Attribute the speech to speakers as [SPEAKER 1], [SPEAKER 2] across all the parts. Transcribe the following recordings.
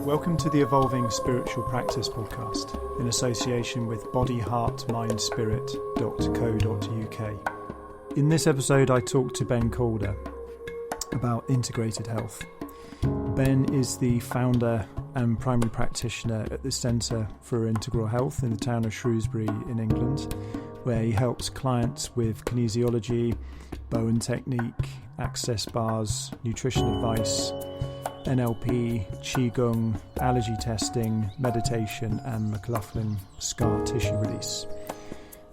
[SPEAKER 1] Welcome to the Evolving Spiritual Practice podcast in association with bodyheartmindspirit.co.uk. In this episode, I talked to Ben Calde about integrated health. Ben is the founder and primary practitioner at the Centre for Integral Health in the town of Shrewsbury in England, where he helps clients with kinesiology, Bowen technique, access bars, nutrition advice, NLP, Qigong, allergy testing, meditation and McLaughlin scar tissue release.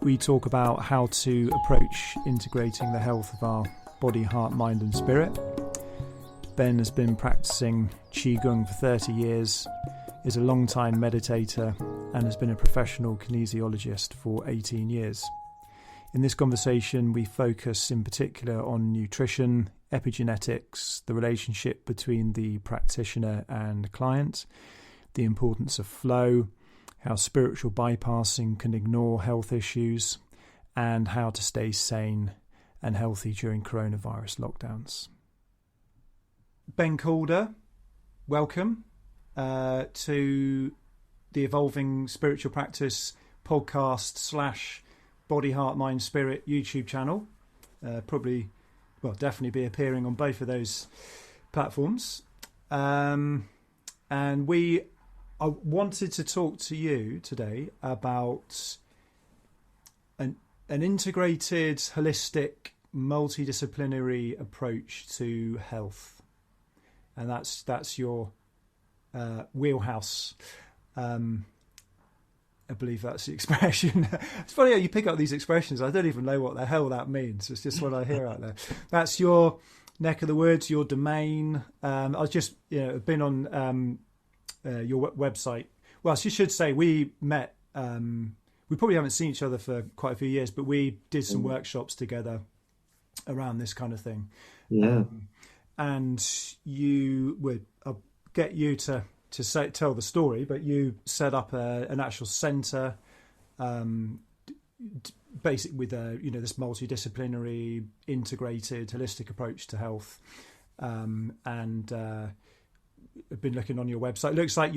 [SPEAKER 1] We talk about how to approach integrating the health of our body, heart, mind and spirit. Ben has been practicing Qigong for 30 years, is a long-time meditator and has been a professional kinesiologist for 18 years. In this conversation, we focus in particular on nutrition, epigenetics, the relationship between the practitioner and the client, the importance of flow, how spiritual bypassing can ignore health issues, and how to stay sane and healthy during coronavirus lockdowns. Ben Calde, welcome to the Evolving Spiritual Practice podcast / Body, Heart, Mind, Spirit YouTube channel. Definitely be appearing on both of those platforms. And I wanted to talk to you today about an integrated, holistic, multidisciplinary approach to health. And that's your wheelhouse. I believe that's the expression. It's funny how you pick up these expressions. I don't even know what the hell that means. It's just what I hear out there. That's your neck of the woods, your domain. I was just, been on your website. Well, you should say we met. We probably haven't seen each other for quite a few years, but we did some workshops together around this kind of thing.
[SPEAKER 2] Yeah.
[SPEAKER 1] And I'll get you to tell the story, but you set up an actual centre, basically with this multidisciplinary, integrated, holistic approach to health. And I've been looking on your website. It looks like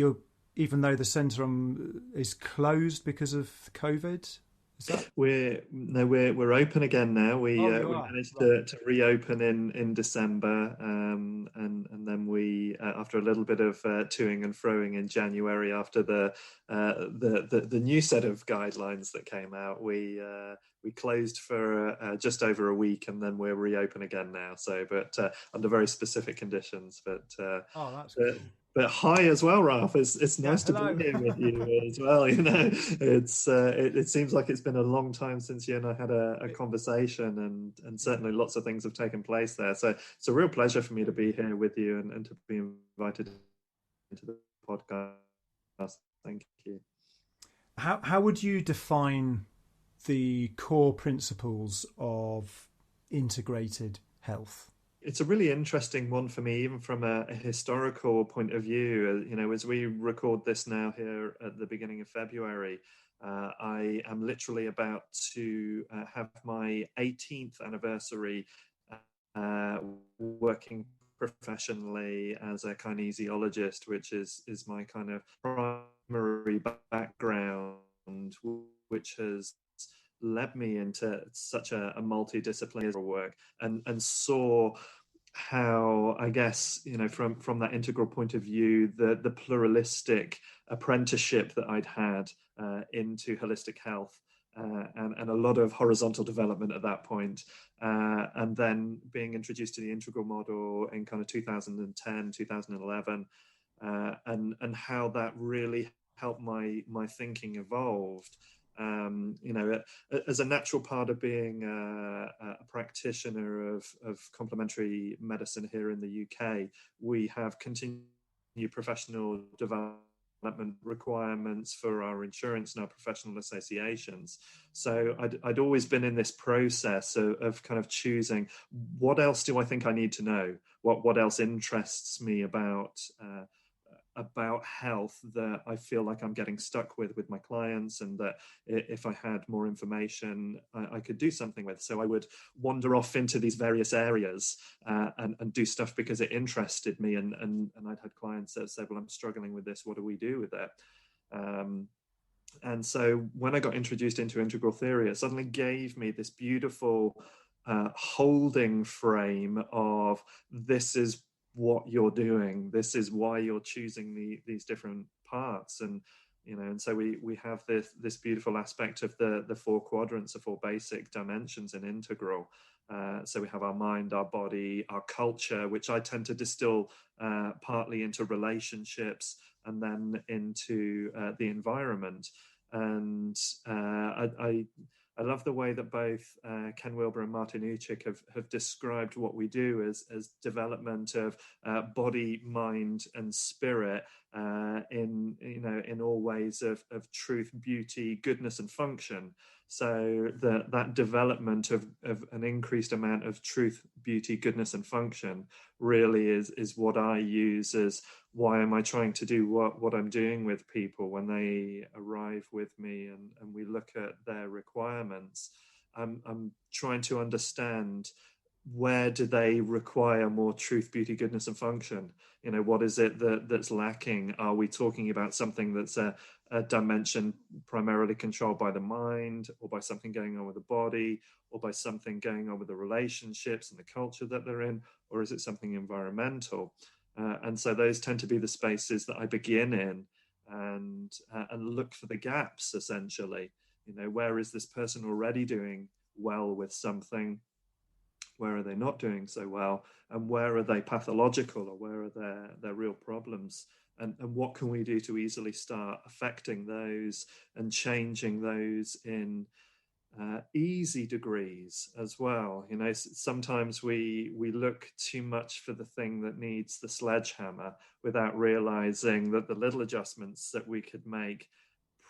[SPEAKER 1] even though the centre is closed because of COVID.
[SPEAKER 2] We're open again now. We managed to reopen in December, and then we after a little bit of toing and froing in January after the new set of guidelines that came out, we closed for just over a week, and then we're reopen again now. So, but under very specific conditions. But
[SPEAKER 1] that's good.
[SPEAKER 2] But hi as well, Ralph. It's nice to be here with you as well. It seems like it's been a long time since you and I had a conversation, and certainly lots of things have taken place there. So it's a real pleasure for me to be here with you and to be invited into the podcast. Thank you.
[SPEAKER 1] How would you define the core principles of integrated health?
[SPEAKER 2] It's a really interesting one for me, even from a historical point of view. As we record this now here at the beginning of February, I am literally about to have my 18th anniversary working professionally as a kinesiologist, which is my kind of primary background, which has led me into such a multidisciplinary work, and saw how, I guess, from that integral point of view, the pluralistic apprenticeship that I'd had into holistic health, and a lot of horizontal development at that point, and then being introduced to the integral model in kind of 2010, 2011, and how that really helped my thinking evolved. As a natural part of being a practitioner of complementary medicine here in the UK, we have continued professional development requirements for our insurance and our professional associations. So I'd always been in this process of kind of choosing, what else do I think I need to know? What else interests me about about health that I feel like I'm getting stuck with my clients, and that if I had more information, I could do something with. So I would wander off into these various areas and do stuff because it interested me. And I'd had clients that said, well, I'm struggling with this. What do we do with it? And so when I got introduced into integral theory, it suddenly gave me this beautiful holding frame of, this is what you're doing, this is why you're choosing these different parts. And and so we have this beautiful aspect of the four quadrants, the four basic dimensions in integral. So we have our mind, our body, our culture, which I tend to distill partly into relationships and then into the environment. And I love the way that both Ken Wilber and Martin Uchik have described what we do as development of body, mind, and spirit in all ways of truth, beauty, goodness, and function. So that development of an increased amount of truth, beauty, goodness, and function really is what I use as, why am I trying to do what I'm doing with people when they arrive with me and we look at their requirements. I'm trying to understand, where do they require more truth, beauty, goodness, and function? What is it that's lacking? Are we talking about something that's a dimension primarily controlled by the mind, or by something going on with the body, or by something going on with the relationships and the culture that they're in, or is it something environmental? And so those tend to be the spaces that I begin in, and look for the gaps, essentially. Where is this person already doing well with something? Where are they not doing so well? And where are they pathological, or where are their real problems? And what can we do to easily start affecting those and changing those in easy degrees as well? Sometimes we look too much for the thing that needs the sledgehammer, without realizing that the little adjustments that we could make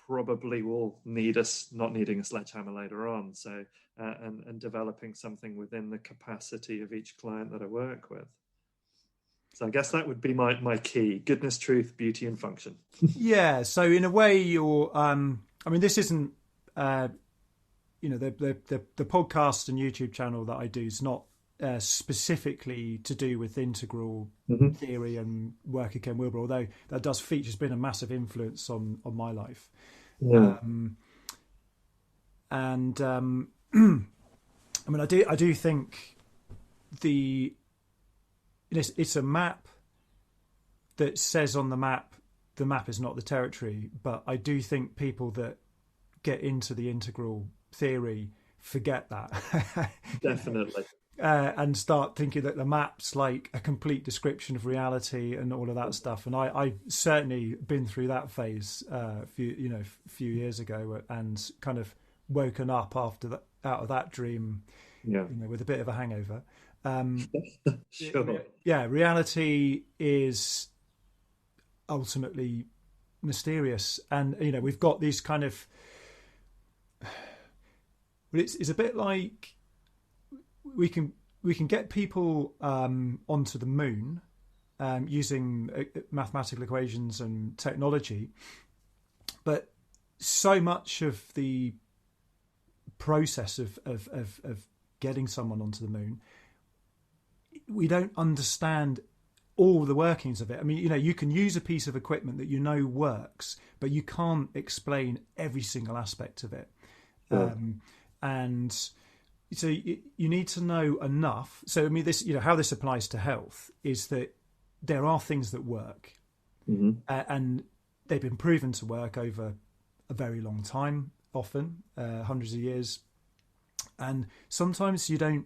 [SPEAKER 2] probably will need us not needing a sledgehammer later on. So and developing something within the capacity of each client that I work with. So I guess that would be my key: goodness, truth, beauty, and function.
[SPEAKER 1] Yeah. So in a way, you're. This isn't. The podcast and YouTube channel that I do is not specifically to do with integral theory and work of Ken Wilber, although that does feature, has been a massive influence on my life.
[SPEAKER 2] Yeah.
[SPEAKER 1] I do think it's a map that says on the map is not the territory, but I do think people that get into the integral theory forget that.
[SPEAKER 2] Definitely.
[SPEAKER 1] And start thinking that the map's like a complete description of reality and all of that stuff. And I certainly been through that phase a few years ago, and kind of woken up out of that dream, with a bit of a hangover.
[SPEAKER 2] Sure.
[SPEAKER 1] Reality is ultimately mysterious, and we've got these kind of. It's a bit like we can get people onto the moon using mathematical equations and technology, but so much of the process of getting someone onto the moon, we don't understand all the workings of it. I mean, you can use a piece of equipment that works, but you can't explain every single aspect of it.
[SPEAKER 2] Sure.
[SPEAKER 1] And so you need to know enough. So I mean, this, how this applies to health is that there are things that work, and they've been proven to work over a very long time, often hundreds of years. And sometimes you'll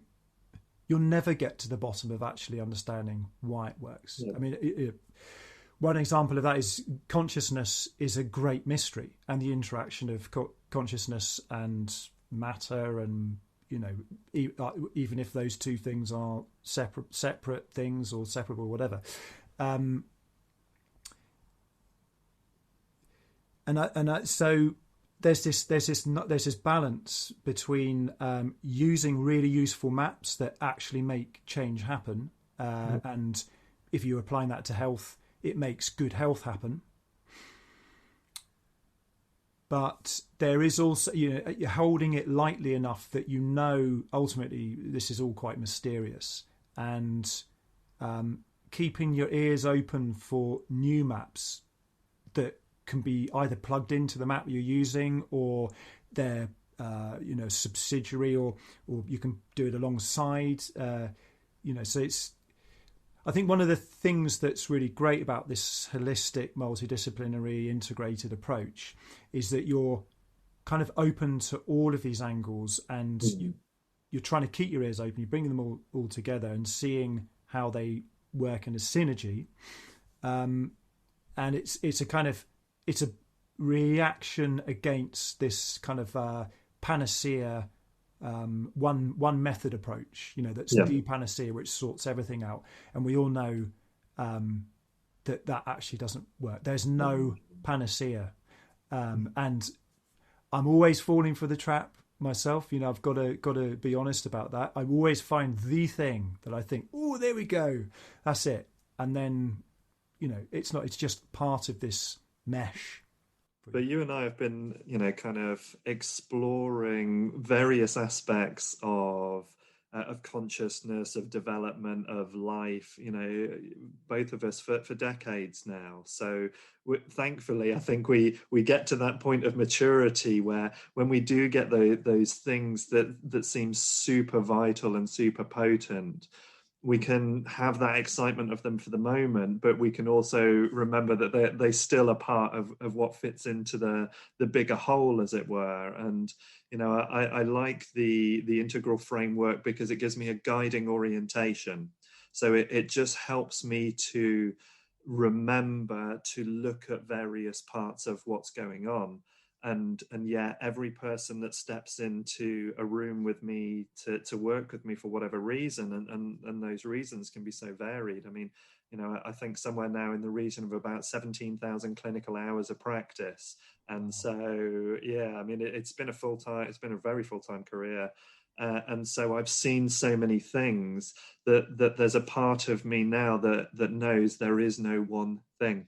[SPEAKER 1] never get to the bottom of actually understanding why it works. Yeah. I mean, one example of that is consciousness is a great mystery, and the interaction of consciousness and matter, and even if those two things are separate things or separable, whatever. So there's this balance between using really useful maps that actually make change happen, and if you're applying that to health, it makes good health happen. But there is also, you're holding it lightly enough that ultimately this is all quite mysterious, and keeping your ears open for new maps that can be either plugged into the map you're using, or they're subsidiary, or you can do it alongside. So it's. I think one of the things that's really great about this holistic, multidisciplinary, integrated approach is that you're kind of open to all of these angles, and you're trying to keep your ears open. You're bringing them all together and seeing how they work in a synergy. And it's a reaction against this kind of panacea. One method approach, that's the panacea which sorts everything out, and we all know that actually doesn't work. There's no panacea, and I'm always falling for the trap myself. I've got to be honest about that. I always find the thing that I think, oh, there we go, that's it, and then it's not. It's just part of this mesh.
[SPEAKER 2] But you and I have been, kind of exploring various aspects of consciousness, of development, of life, both of us for decades now. So thankfully, I think we get to that point of maturity where when we do get those things that seem super vital and super potent, we can have that excitement of them for the moment, but we can also remember that they still are part of what fits into the bigger whole, as it were. And I like the integral framework because it gives me a guiding orientation. So it just helps me to remember to look at various parts of what's going on. And yeah, every person that steps into a room with me to work with me for whatever reason, and those reasons can be so varied. I mean, I think somewhere now in the region of about 17,000 clinical hours of practice. And so, yeah, I mean, it's been a very full-time career. And so I've seen so many things that there's a part of me now that knows there is no one thing.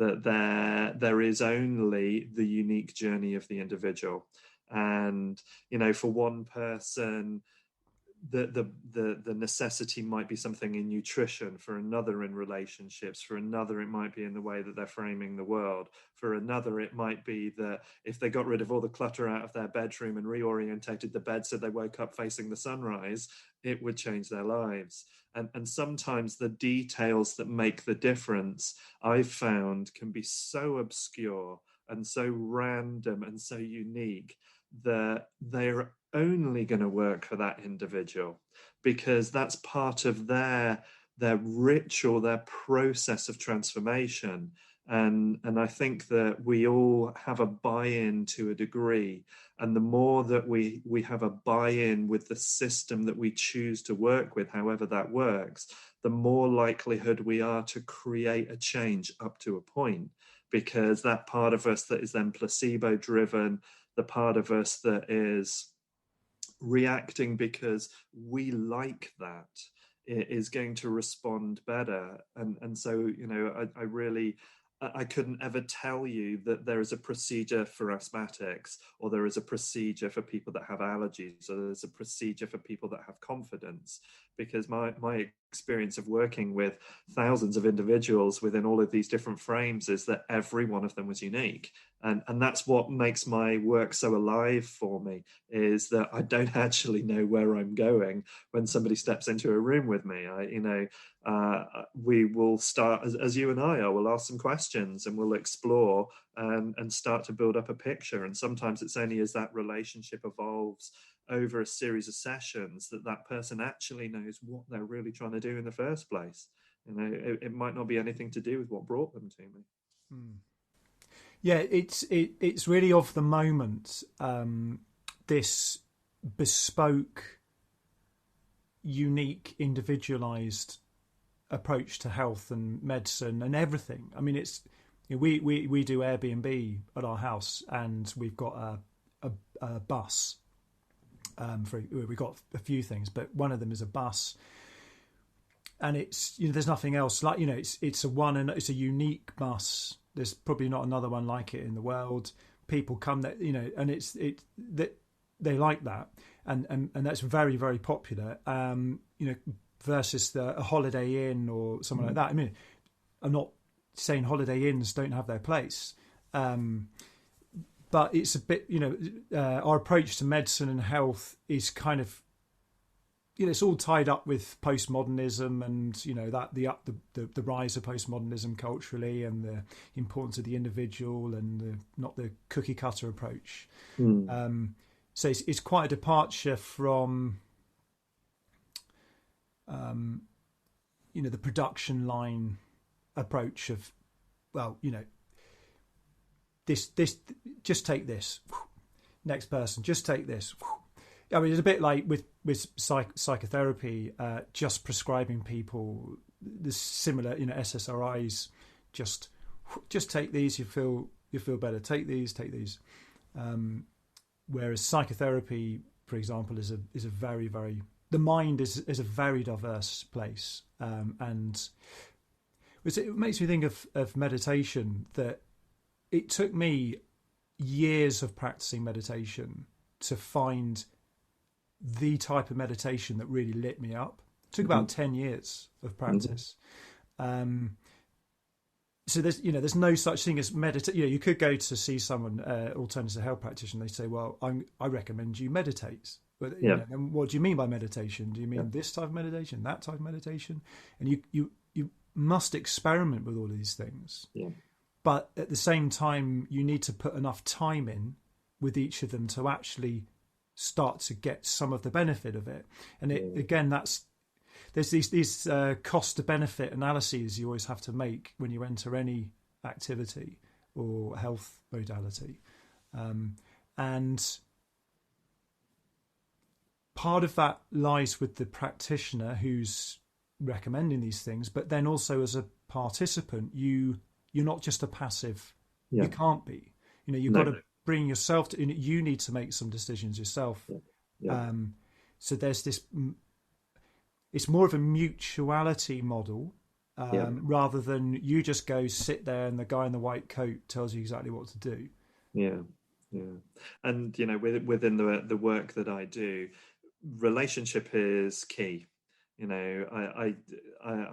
[SPEAKER 2] That there is only the unique journey of the individual. And for one person the necessity might be something in nutrition, for another in relationships, for another it might be in the way that they're framing the world, for another it might be that if they got rid of all the clutter out of their bedroom and reorientated the bed so they woke up facing the sunrise, it would change their lives. And sometimes the details that make the difference, I've found, can be so obscure and so random and so unique that they're only going to work for that individual, because that's part of their ritual, their process of transformation. And I think that we all have a buy-in to a degree. And the more that we have a buy-in with the system that we choose to work with, however that works, the more likelihood we are to create a change up to a point. Because that part of us that is then placebo-driven, the part of us that is reacting because we like that, is going to respond better. And so, I couldn't ever tell you that there is a procedure for asthmatics, or there is a procedure for people that have allergies, or there's a procedure for people that have confidence, because my experience of working with thousands of individuals within all of these different frames is that every one of them was unique. And that's what makes my work so alive for me, is that I don't actually know where I'm going when somebody steps into a room with me. We will start, as you and I are, we'll ask some questions and we'll explore and start to build up a picture. And sometimes it's only as that relationship evolves over a series of sessions that person actually knows what they're really trying to do in the first place. It might not be anything to do with what brought them to me.
[SPEAKER 1] Yeah, it's really of the moment, this bespoke, unique, individualized approach to health and medicine and everything. I mean, we do Airbnb at our house, and we've got a bus. We've got a few things, but one of them is a bus and it's, there's nothing else like, it's a one, and it's a unique bus. There's probably not another one like it in the world. People come that, and that they like that, and that's very, very popular. Versus a Holiday Inn or something like that. I mean, I'm not saying Holiday Inns don't have their place, but it's a bit, our approach to medicine and health is kind of, it's all tied up with postmodernism and that the rise of postmodernism culturally, and the importance of the individual, and not the cookie cutter approach. So it's quite a departure from the production line approach of, this just take this, next person just take this. I mean, it's a bit like with psychotherapy, just prescribing people the similar, SSRIs, just take these, you feel better, take these. Whereas psychotherapy, for example, is a very, very, the mind is a very diverse place, and it makes me think of meditation, that it took me years of practicing meditation to find the type of meditation that really lit me up. It took about 10 years of practice. So there's no such thing as meditate. You could go to see someone, alternative health practitioner, they say, well, I recommend you meditate. But and what do you mean by meditation? Do you mean this type of meditation, that type of meditation? And you must experiment with all of these things. Yeah. But at the same time, you need to put enough time in with each of them to actually start to get some of the benefit of it. And there's these cost to benefit analyses you always have to make when you enter any activity or health modality. And part of that lies with the practitioner who's recommending these things, but then also as a participant, you're not just a passive. Yeah. You can't be. You've got to bring yourself to. You need to make some decisions yourself. Yeah. So there's this. It's more of a mutuality model, rather than you just go sit there and the guy in the white coat tells you exactly what to do.
[SPEAKER 2] Yeah, and within the work that I do, relationship is key. I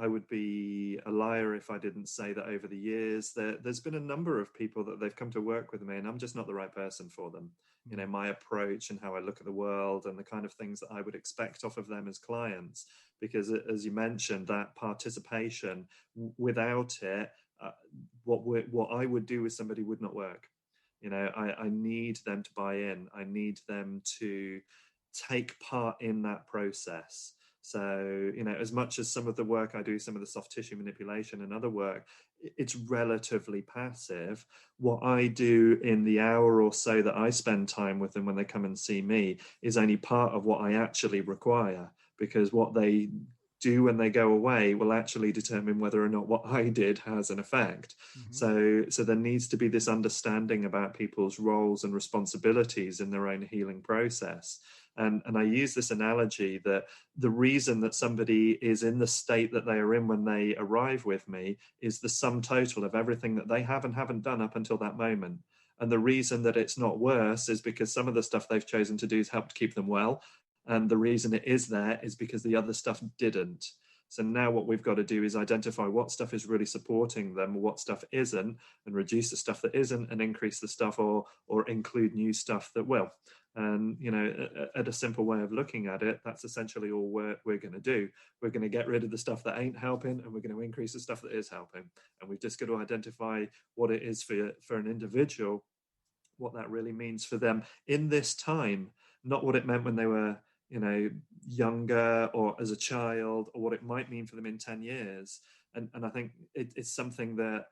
[SPEAKER 2] would be a liar if I didn't say that over the years there's been a number of people that they've come to work with me and I'm just not the right person for them. My approach and how I look at the world and the kind of things that I would expect off of them as clients, because as you mentioned, that participation, without it, what I would do with somebody would not work. I need them to buy in. I need them to take part in that process. So, as much as some of the work I do, some of the soft tissue manipulation and other work, it's relatively passive. What I do in the hour or so that I spend time with them when they come and see me is only part of what I actually require, because what they do when they go away will actually determine whether or not what I did has an effect. Mm-hmm. So there needs to be this understanding about people's roles and responsibilities in their own healing process. And I use this analogy that the reason that somebody is in the state that they are in when they arrive with me is the sum total of everything that they have and haven't done up until that moment. And the reason that it's not worse is because some of the stuff they've chosen to do has helped keep them well. And the reason it is there is because the other stuff didn't. So now what we've got to do is identify what stuff is really supporting them, what stuff isn't, and reduce the stuff that isn't and increase the stuff or include new stuff that will. And, at a simple way of looking at it, that's essentially all we're going to do. We're going to get rid of the stuff that ain't helping, and we're going to increase the stuff that is helping. And we've just got to identify what it is for an individual, what that really means for them in this time, not what it meant when they were, younger or as a child, or what it might mean for them in 10 years. And I think it's something that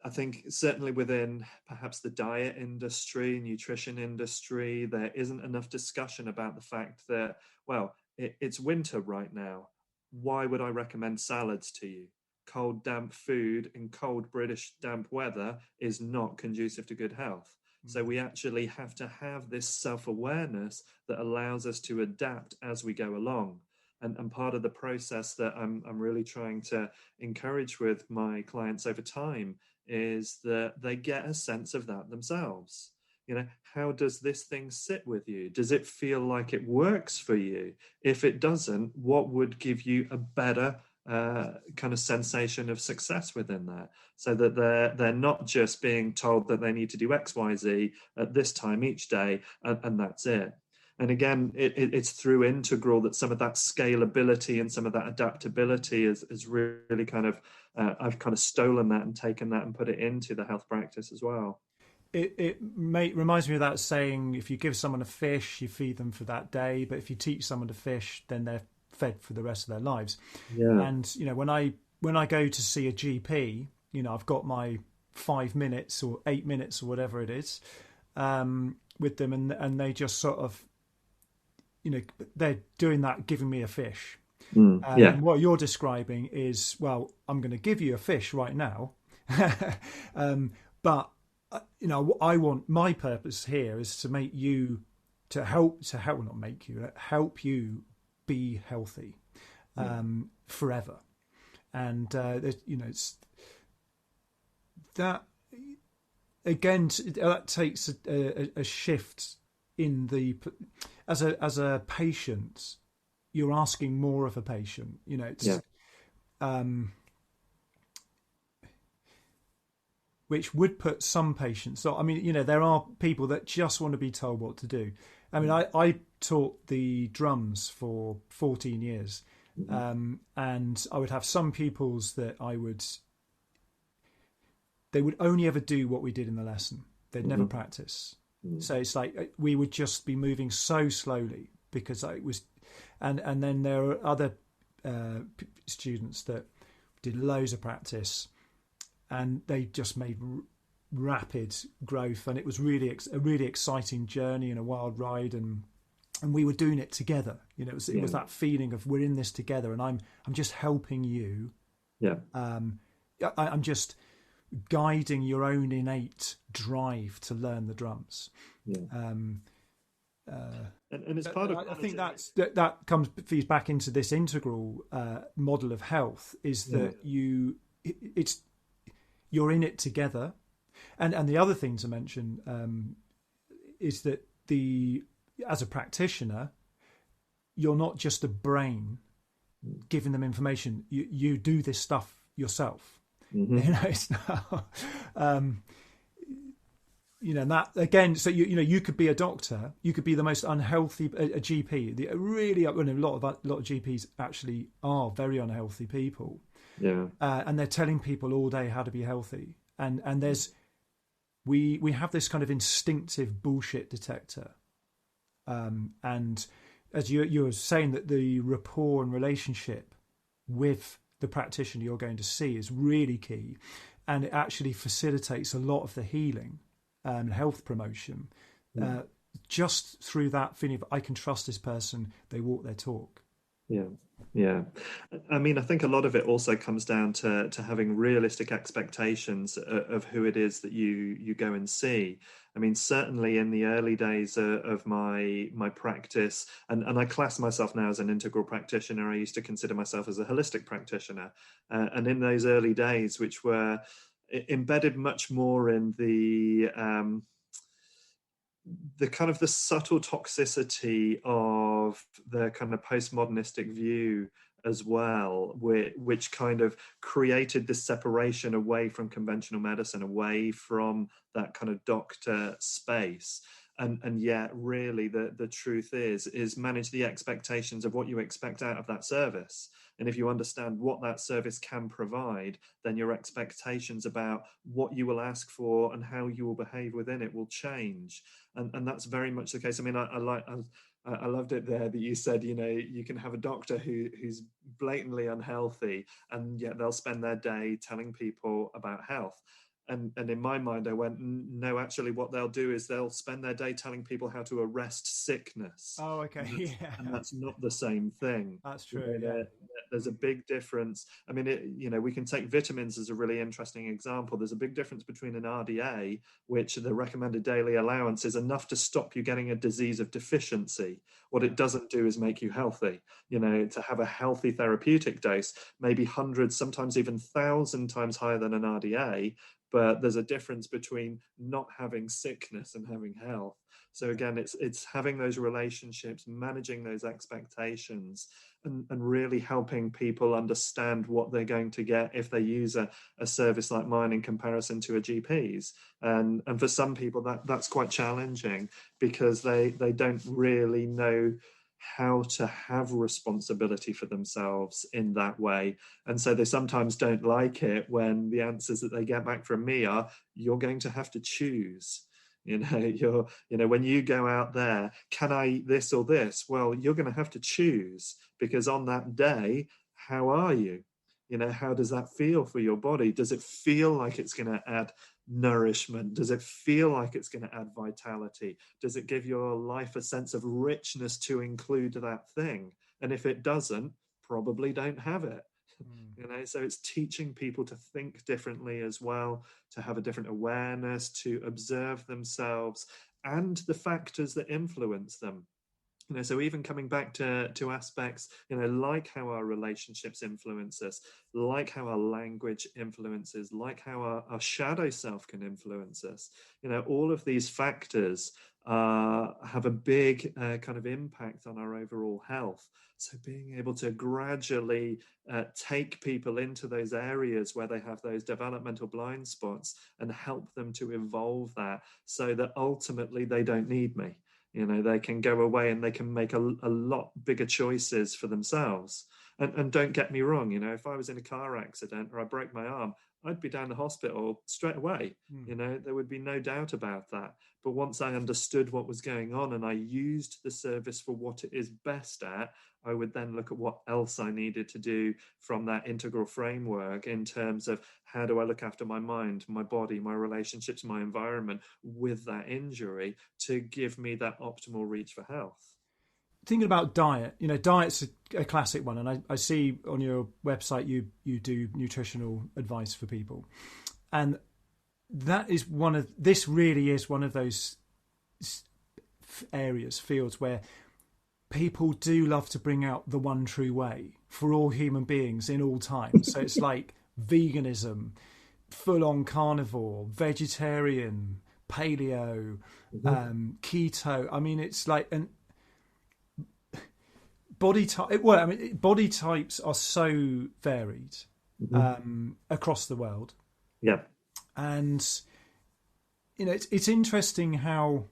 [SPEAKER 2] I think certainly within perhaps the diet industry, nutrition industry, there isn't enough discussion about the fact that, well, it's winter right now. Why would I recommend salads to you? Cold, damp food in cold British damp weather is not conducive to good health. So we actually have to have this self-awareness that allows us to adapt as we go along. And part of the process that I'm really trying to encourage with my clients over time is that they get a sense of that themselves. How does this thing sit with you? Does it feel like it works for you? If it doesn't, what would give you a better kind of sensation of success within that, so that they're not just being told that they need to do XYZ at this time each day, and that's it. And again, it's through integral that some of that scalability and some of that adaptability is really kind of I've kind of stolen that and taken that and put it into the health practice as well.
[SPEAKER 1] It reminds me of that saying: if you give someone a fish, you feed them for that day, but if you teach someone to fish, then they're fed for the rest of their lives.
[SPEAKER 2] Yeah.
[SPEAKER 1] And when I go to see a GP, I've got my 5 minutes or 8 minutes or whatever it is with them, and they just sort of, they're doing that, giving me a fish.
[SPEAKER 2] Yeah.
[SPEAKER 1] And what you're describing is, well, I'm going to give you a fish right now, but I want, my purpose here is to make you, help you be healthy forever. And it's that, again, that takes a shift in the, as a patient, you're asking more of a patient. Which would put some patients. So, I mean, there are people that just want to be told what to do. I mean, I taught the drums for 14 years, and I would have some pupils that they would only ever do what we did in the lesson. They'd never practice. So it's like we would just be moving so slowly because it was, and then there are other students that did loads of practice, and they just made rapid growth, and it was really a really exciting journey and a wild ride, and we were doing it together. It was that feeling of we're in this together, and I'm just helping you. I'm just guiding your own innate drive to learn the drums.
[SPEAKER 2] And it's part of,
[SPEAKER 1] I think that feeds back into this integral model of health, is that you're in it together. And the other thing to mention is that as a practitioner, you're not just a brain giving them information. You do this stuff yourself. It's not, that again. So you could be a doctor. You could be the most unhealthy a GP. Really, a lot of GPs actually are very unhealthy people. And they're telling people all day how to be healthy. And there's we have this kind of instinctive bullshit detector. And as you were saying, that the rapport and relationship with the practitioner you're going to see is really key, and it actually facilitates a lot of the healing and health promotion just through that feeling of, I can trust this person, they walk their talk.
[SPEAKER 2] Yeah. I mean, I think a lot of it also comes down to having realistic expectations of who it is that you go and see. I mean, certainly in the early days of my practice, and I class myself now as an integral practitioner. I used to consider myself as a holistic practitioner. And in those early days, which were embedded much more in the kind of the subtle toxicity of the kind of postmodernistic view as well, which kind of created this separation away from conventional medicine, away from that kind of doctor space. And yet really the truth is manage the expectations of what you expect out of that service. And if you understand what that service can provide, then your expectations about what you will ask for and how you will behave within it will change. And that's very much the case. I mean, I loved it there that you said, you can have a doctor who's blatantly unhealthy, and yet they'll spend their day telling people about health. And in my mind, I went, no, actually, what they'll do is they'll spend their day telling people how to arrest sickness.
[SPEAKER 1] Oh, okay.
[SPEAKER 2] And that's not the same thing.
[SPEAKER 1] That's true. Yeah.
[SPEAKER 2] There's a big difference. I mean, we can take vitamins as a really interesting example. There's a big difference between an RDA, which the recommended daily allowance is enough to stop you getting a disease of deficiency. What it doesn't do is make you healthy. To have a healthy therapeutic dose, maybe hundreds, sometimes even 1,000 times higher than an RDA. But there's a difference between not having sickness and having health. So again, it's having those relationships, managing those expectations, and really helping people understand what they're going to get if they use a service like mine in comparison to a GP's. And for some people, that's quite challenging because they don't really know how to have responsibility for themselves in that way. And so they sometimes don't like it when the answers that they get back from me are, you're going to have to choose. When you go out there, can I eat this or this? Well, you're going to have to choose, because on that day, how are you? How does that feel for your body? Does it feel like it's going to add nourishment? Does it feel like it's going to add vitality? Does it give your life a sense of richness to include that thing? And if it doesn't, probably don't have it. So it's teaching people to think differently as well, to have a different awareness, to observe themselves and the factors that influence them. So even coming back to aspects, like how our relationships influence us, like how our language influences, like how our shadow self can influence us, all of these factors have a big kind of impact on our overall health. So being able to gradually take people into those areas where they have those developmental blind spots and help them to evolve that so that ultimately they don't need me. They can go away and they can make a lot bigger choices for themselves. And don't get me wrong, if I was in a car accident or I broke my arm, I'd be down the hospital straight away. There would be no doubt about that. But once I understood what was going on and I used the service for what it is best at, I would then look at what else I needed to do from that integral framework in terms of how do I look after my mind, my body, my relationships, my environment with that injury to give me that optimal reach for health.
[SPEAKER 1] Thinking about diet, diet's a classic one, and I see on your website you do nutritional advice for people, and that is this really is one of those fields where people do love to bring out the one true way for all human beings in all times. So it's like veganism, full-on carnivore, vegetarian, paleo, keto. I mean, it's like body type. Well, I mean, body types are so varied across the world.
[SPEAKER 2] Yeah,
[SPEAKER 1] and it's interesting how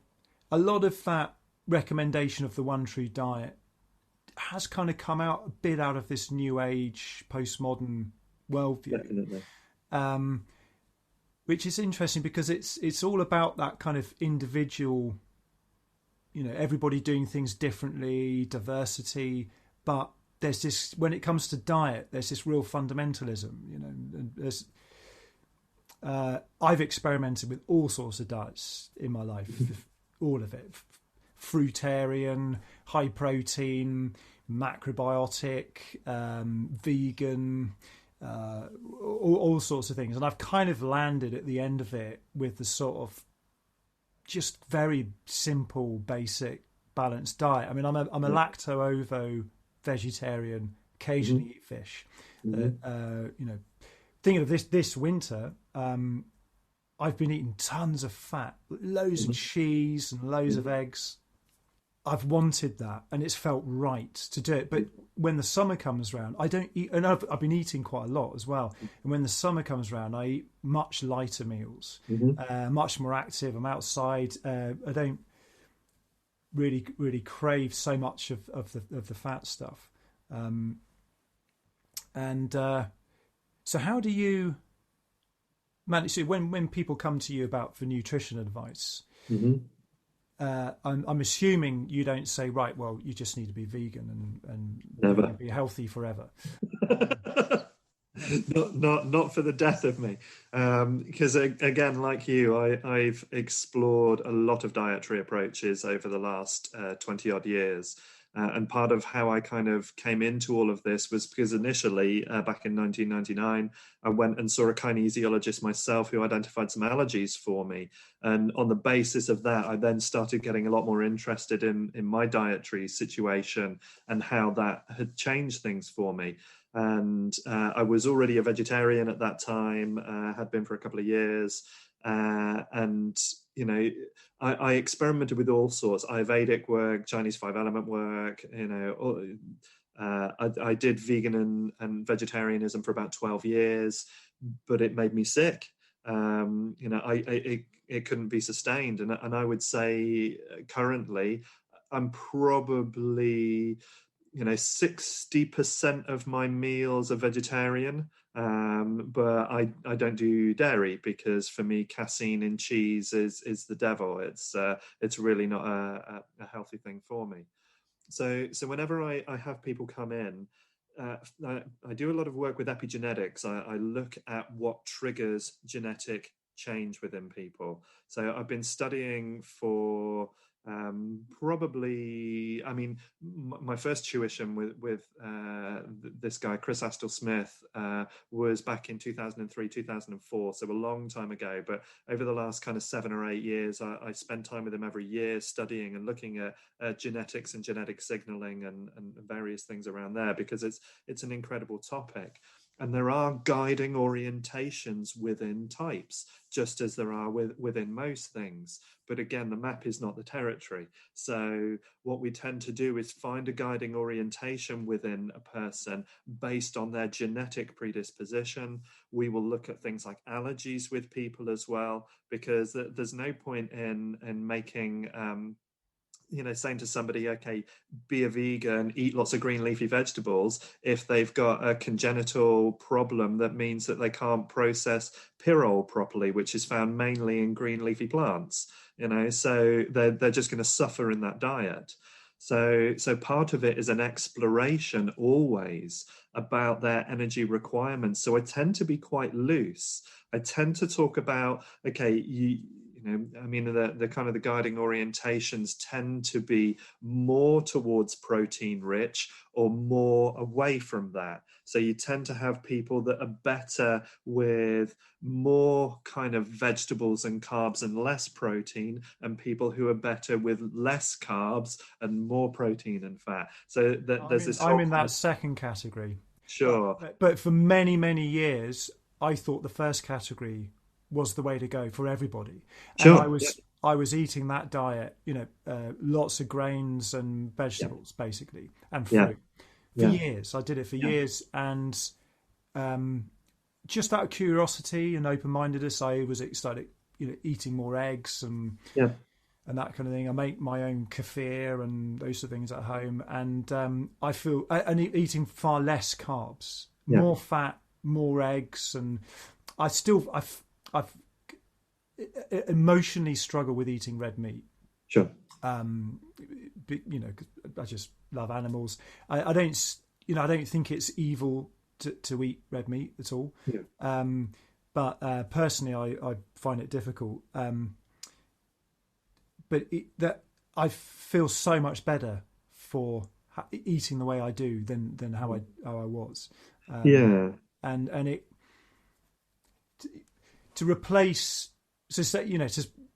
[SPEAKER 1] a lot of that recommendation of the one true diet has kind of come out a bit out of this new age postmodern worldview.
[SPEAKER 2] Definitely.
[SPEAKER 1] Which is interesting because it's all about that kind of individual, everybody doing things differently, diversity, but there's this, when it comes to diet, there's this real fundamentalism, and there's I've experimented with all sorts of diets in my life, all of it. Fruitarian, high protein, macrobiotic, vegan, all sorts of things. And I've kind of landed at the end of it with the sort of just very simple, basic, balanced diet. I mean, I'm a lacto-ovo vegetarian, occasionally eat fish. Thinking of this winter, I've been eating tons of fat, loads of cheese and loads of eggs. I've wanted that, and it's felt right to do it. But when the summer comes round, I don't eat, and I've been eating quite a lot as well. And when the summer comes round, I eat much lighter meals, much more active. I'm outside. I don't really crave so much of the fat stuff. So how do you manage? So when people come to you for nutrition advice, I'm assuming you don't say, right, well, you just need to be vegan and
[SPEAKER 2] Never.
[SPEAKER 1] be healthy forever.
[SPEAKER 2] Not for the death of me, because again, like you, I've explored a lot of dietary approaches over the last 20 odd years. And part of how I kind of came into all of this was because initially, back in 1999, I went and saw a kinesiologist myself who identified some allergies for me. And on the basis of that, I then started getting a lot more interested in my dietary situation and how that had changed things for me. And I was already a vegetarian at that time, had been for a couple of years. And, you know, I experimented with all sorts Ayurvedic work, Chinese five element work, I did vegan and vegetarianism for about 12 years, but it made me sick. It couldn't be sustained. And I would say currently, I'm probably 60% of my meals are vegetarian, but I don't do dairy because for me casein in cheese is the devil. It's really not a healthy thing for me. So whenever I have people come in, I do a lot of work with epigenetics. I look at what triggers genetic change within people. So I've been studying for probably, I mean, my first tuition with this guy, Chris Astle Smith, was back in 2003, 2004, so a long time ago. But over the last kind of 7 or 8 years, I spend time with him every year studying and looking at genetics and genetic signaling and various things around there, because it's an incredible topic. And there are guiding orientations within types, just as there are within most things. But again, the map is not the territory. So what we tend to do is find a guiding orientation within a person based on their genetic predisposition. We will look at things like allergies with people as well, because there's no point in making saying to somebody, okay, be a vegan, eat lots of green leafy vegetables, if they've got a congenital problem that means that they can't process pyrrole properly, which is found mainly in green leafy plants. So they're just going to suffer in that diet. So part of it is an exploration always about their energy requirements. So I tend to be quite loose. I tend to talk about, okay, the kind of the guiding orientations tend to be more towards protein rich or more away from that. So you tend to have people that are better with more kind of vegetables and carbs and less protein, and people who are better with less carbs and more protein and fat. So there's this
[SPEAKER 1] I'm in that second category.
[SPEAKER 2] Sure.
[SPEAKER 1] But for many, many years, I thought the first category was the way to go for everybody.
[SPEAKER 2] Sure.
[SPEAKER 1] And I was eating that diet, lots of grains and vegetables, basically, and fruit for years. I did it for years, and just out of curiosity and open-mindedness, I started, eating more eggs and that kind of thing. I make my own kefir and those sort of things at home, and I feel and eating far less carbs, more fat, more eggs, and I've emotionally struggle with eating red meat.
[SPEAKER 2] Sure.
[SPEAKER 1] Cause I just love animals. I don't think it's evil to eat red meat at all.
[SPEAKER 2] Yeah.
[SPEAKER 1] But personally, I find it difficult. But that I feel so much better for eating the way I do than how I was. And it to replace,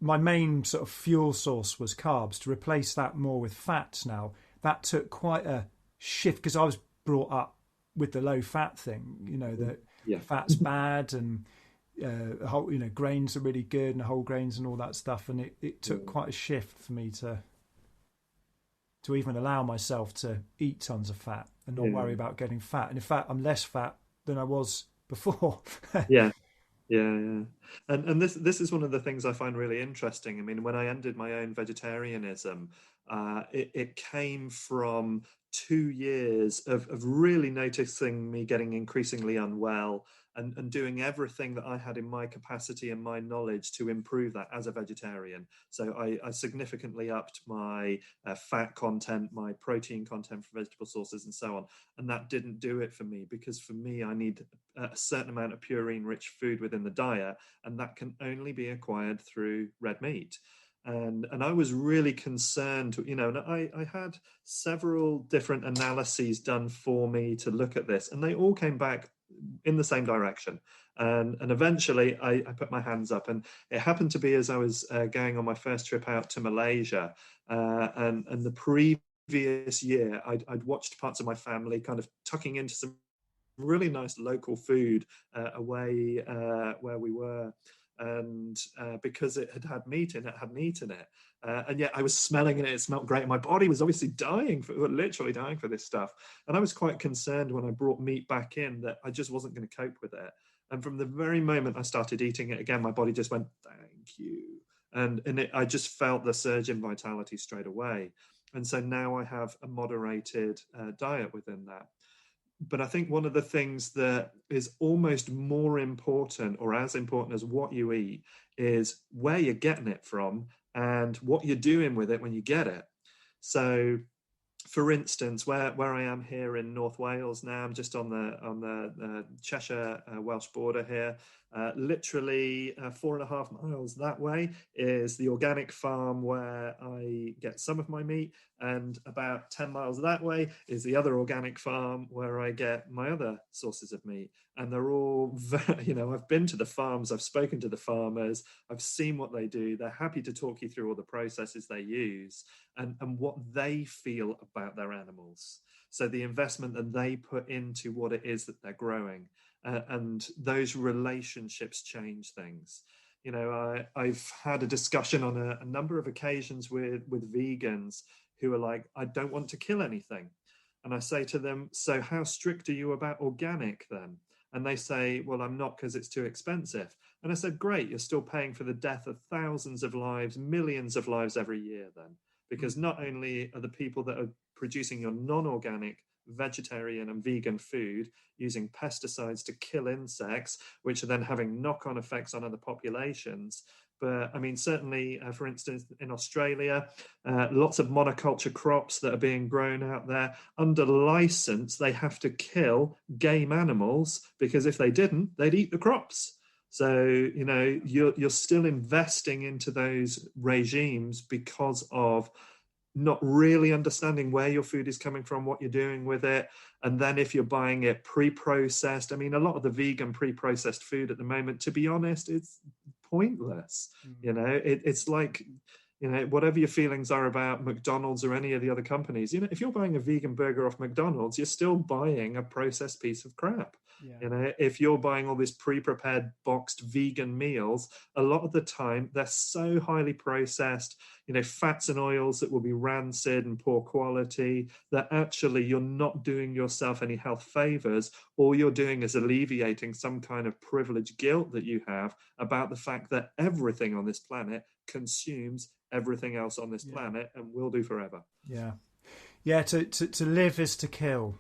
[SPEAKER 1] my main sort of fuel source was carbs. To replace that more with fats now, that took quite a shift, because I was brought up with the low fat thing, that fat's bad and grains are really good and whole grains and all that stuff. And it took quite a shift for me to even allow myself to eat tons of fat and not worry about getting fat. And in fact, I'm less fat than I was before.
[SPEAKER 2] Yeah. And this is one of the things I find really interesting. I mean, when I ended my own vegetarianism, it came from 2 years of really noticing me getting increasingly unwell, and doing everything that I had in my capacity and my knowledge to improve that as a vegetarian. So I significantly upped my fat content, my protein content from vegetable sources and so on. And that didn't do it for me, because for me, I need a certain amount of purine-rich food within the diet, and that can only be acquired through red meat. And I was really concerned, and I had several different analyses done for me to look at this, and they all came back in the same direction. And eventually I put my hands up, and it happened to be as I was going on my first trip out to Malaysia, and the previous year I'd watched parts of my family kind of tucking into some really nice local food away where we were. And because it had meat in it, and yet I was smelling it smelled great. My body was obviously literally dying for this stuff, and I was quite concerned when I brought meat back in that I just wasn't going to cope with it. And from the very moment I started eating it again, my body just went, thank you, and I just felt the surge in vitality straight away. And so now I have a moderated diet within that. But I think one of the things that is almost more important, or as important as what you eat, is where you're getting it from and what you're doing with it when you get it. So, for instance, where I am here in North Wales now, I'm just on the Cheshire Welsh border here. Literally 4.5 miles that way is the organic farm where I get some of my meat, and about 10 miles that way is the other organic farm where I get my other sources of meat. And they're all, I've been to the farms, I've spoken to the farmers, I've seen what they do. They're happy to talk you through all the processes they use and what they feel about their animals. So the investment that they put into what it is that they're growing. And those relationships change things. I've had a discussion on a number of occasions with vegans who are like, I don't want to kill anything. And I say to them, so how strict are you about organic then? And they say, well, I'm not, because it's too expensive. And I said, great, you're still paying for the death of thousands of lives, millions of lives every year then. Because not only are the people that are producing your non-organic vegetarian and vegan food using pesticides to kill insects, which are then having knock-on effects on other populations. But I mean, certainly, for instance, in Australia, lots of monoculture crops that are being grown out there under license, they have to kill game animals, because if they didn't, they'd eat the crops. So, you're still investing into those regimes because of not really understanding where your food is coming from, what you're doing with it. And then if you're buying it pre-processed, I mean, a lot of the vegan pre-processed food at the moment, to be honest, it's pointless. It's like, whatever your feelings are about McDonald's or any of the other companies, if you're buying a vegan burger off McDonald's, you're still buying a processed piece of crap. Yeah. If you're buying all these pre-prepared boxed vegan meals, a lot of the time they're so highly processed, fats and oils that will be rancid and poor quality, that actually you're not doing yourself any health favors. All you're doing is alleviating some kind of privilege guilt that you have about the fact that everything on this planet consumes everything else on this planet and will do forever.
[SPEAKER 1] Yeah. To live is to kill.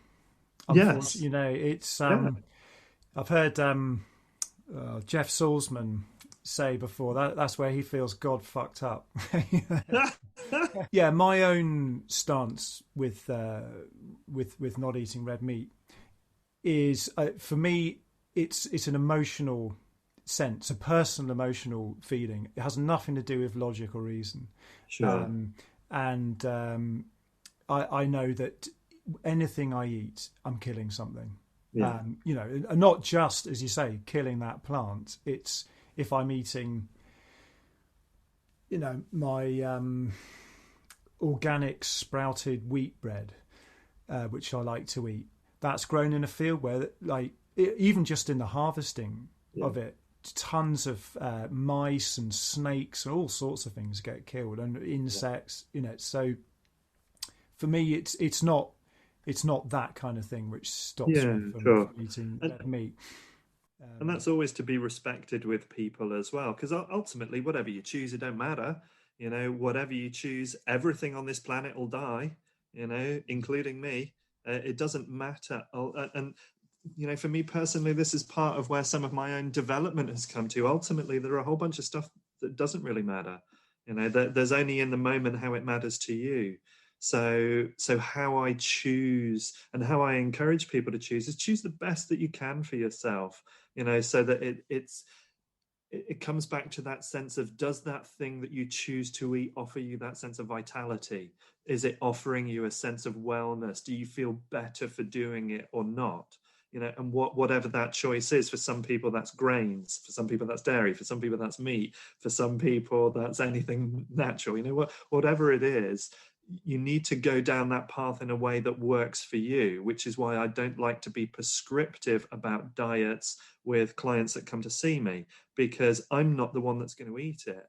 [SPEAKER 2] Yes.
[SPEAKER 1] It's I've heard Jeff Salzman say before that's where he feels God fucked up. Yeah, my own stance with not eating red meat is for me it's an emotional sense, a personal emotional feeling. It has nothing to do with logic or reason.
[SPEAKER 2] Sure.
[SPEAKER 1] I know that anything I eat, I'm killing something.
[SPEAKER 2] Yeah.
[SPEAKER 1] Not just, as you say, killing that plant. It's if I'm eating, my organic sprouted wheat bread, which I like to eat. That's grown in a field where, even just in the harvesting of it, tons of mice and snakes and all sorts of things get killed, and insects. So for me, it's not that kind of thing which stops me from eating meat.
[SPEAKER 2] And that's always to be respected with people as well, because ultimately, whatever you choose, it don't matter. Whatever you choose, everything on this planet will die, including me. It doesn't matter. And for me personally, this is part of where some of my own development has come to. Ultimately, there are a whole bunch of stuff that doesn't really matter. There's only in the moment how it matters to you. So how I choose and how I encourage people to choose is choose the best that you can for yourself, so that it comes back to that sense of, does that thing that you choose to eat offer you that sense of vitality? Is it offering you a sense of wellness? Do you feel better for doing it or not? And whatever that choice is, for some people that's grains, for some people that's dairy, for some people that's meat, for some people that's anything natural. Whatever it is, you need to go down that path in a way that works for you, which is why I don't like to be prescriptive about diets with clients that come to see me, because I'm not the one that's going to eat it.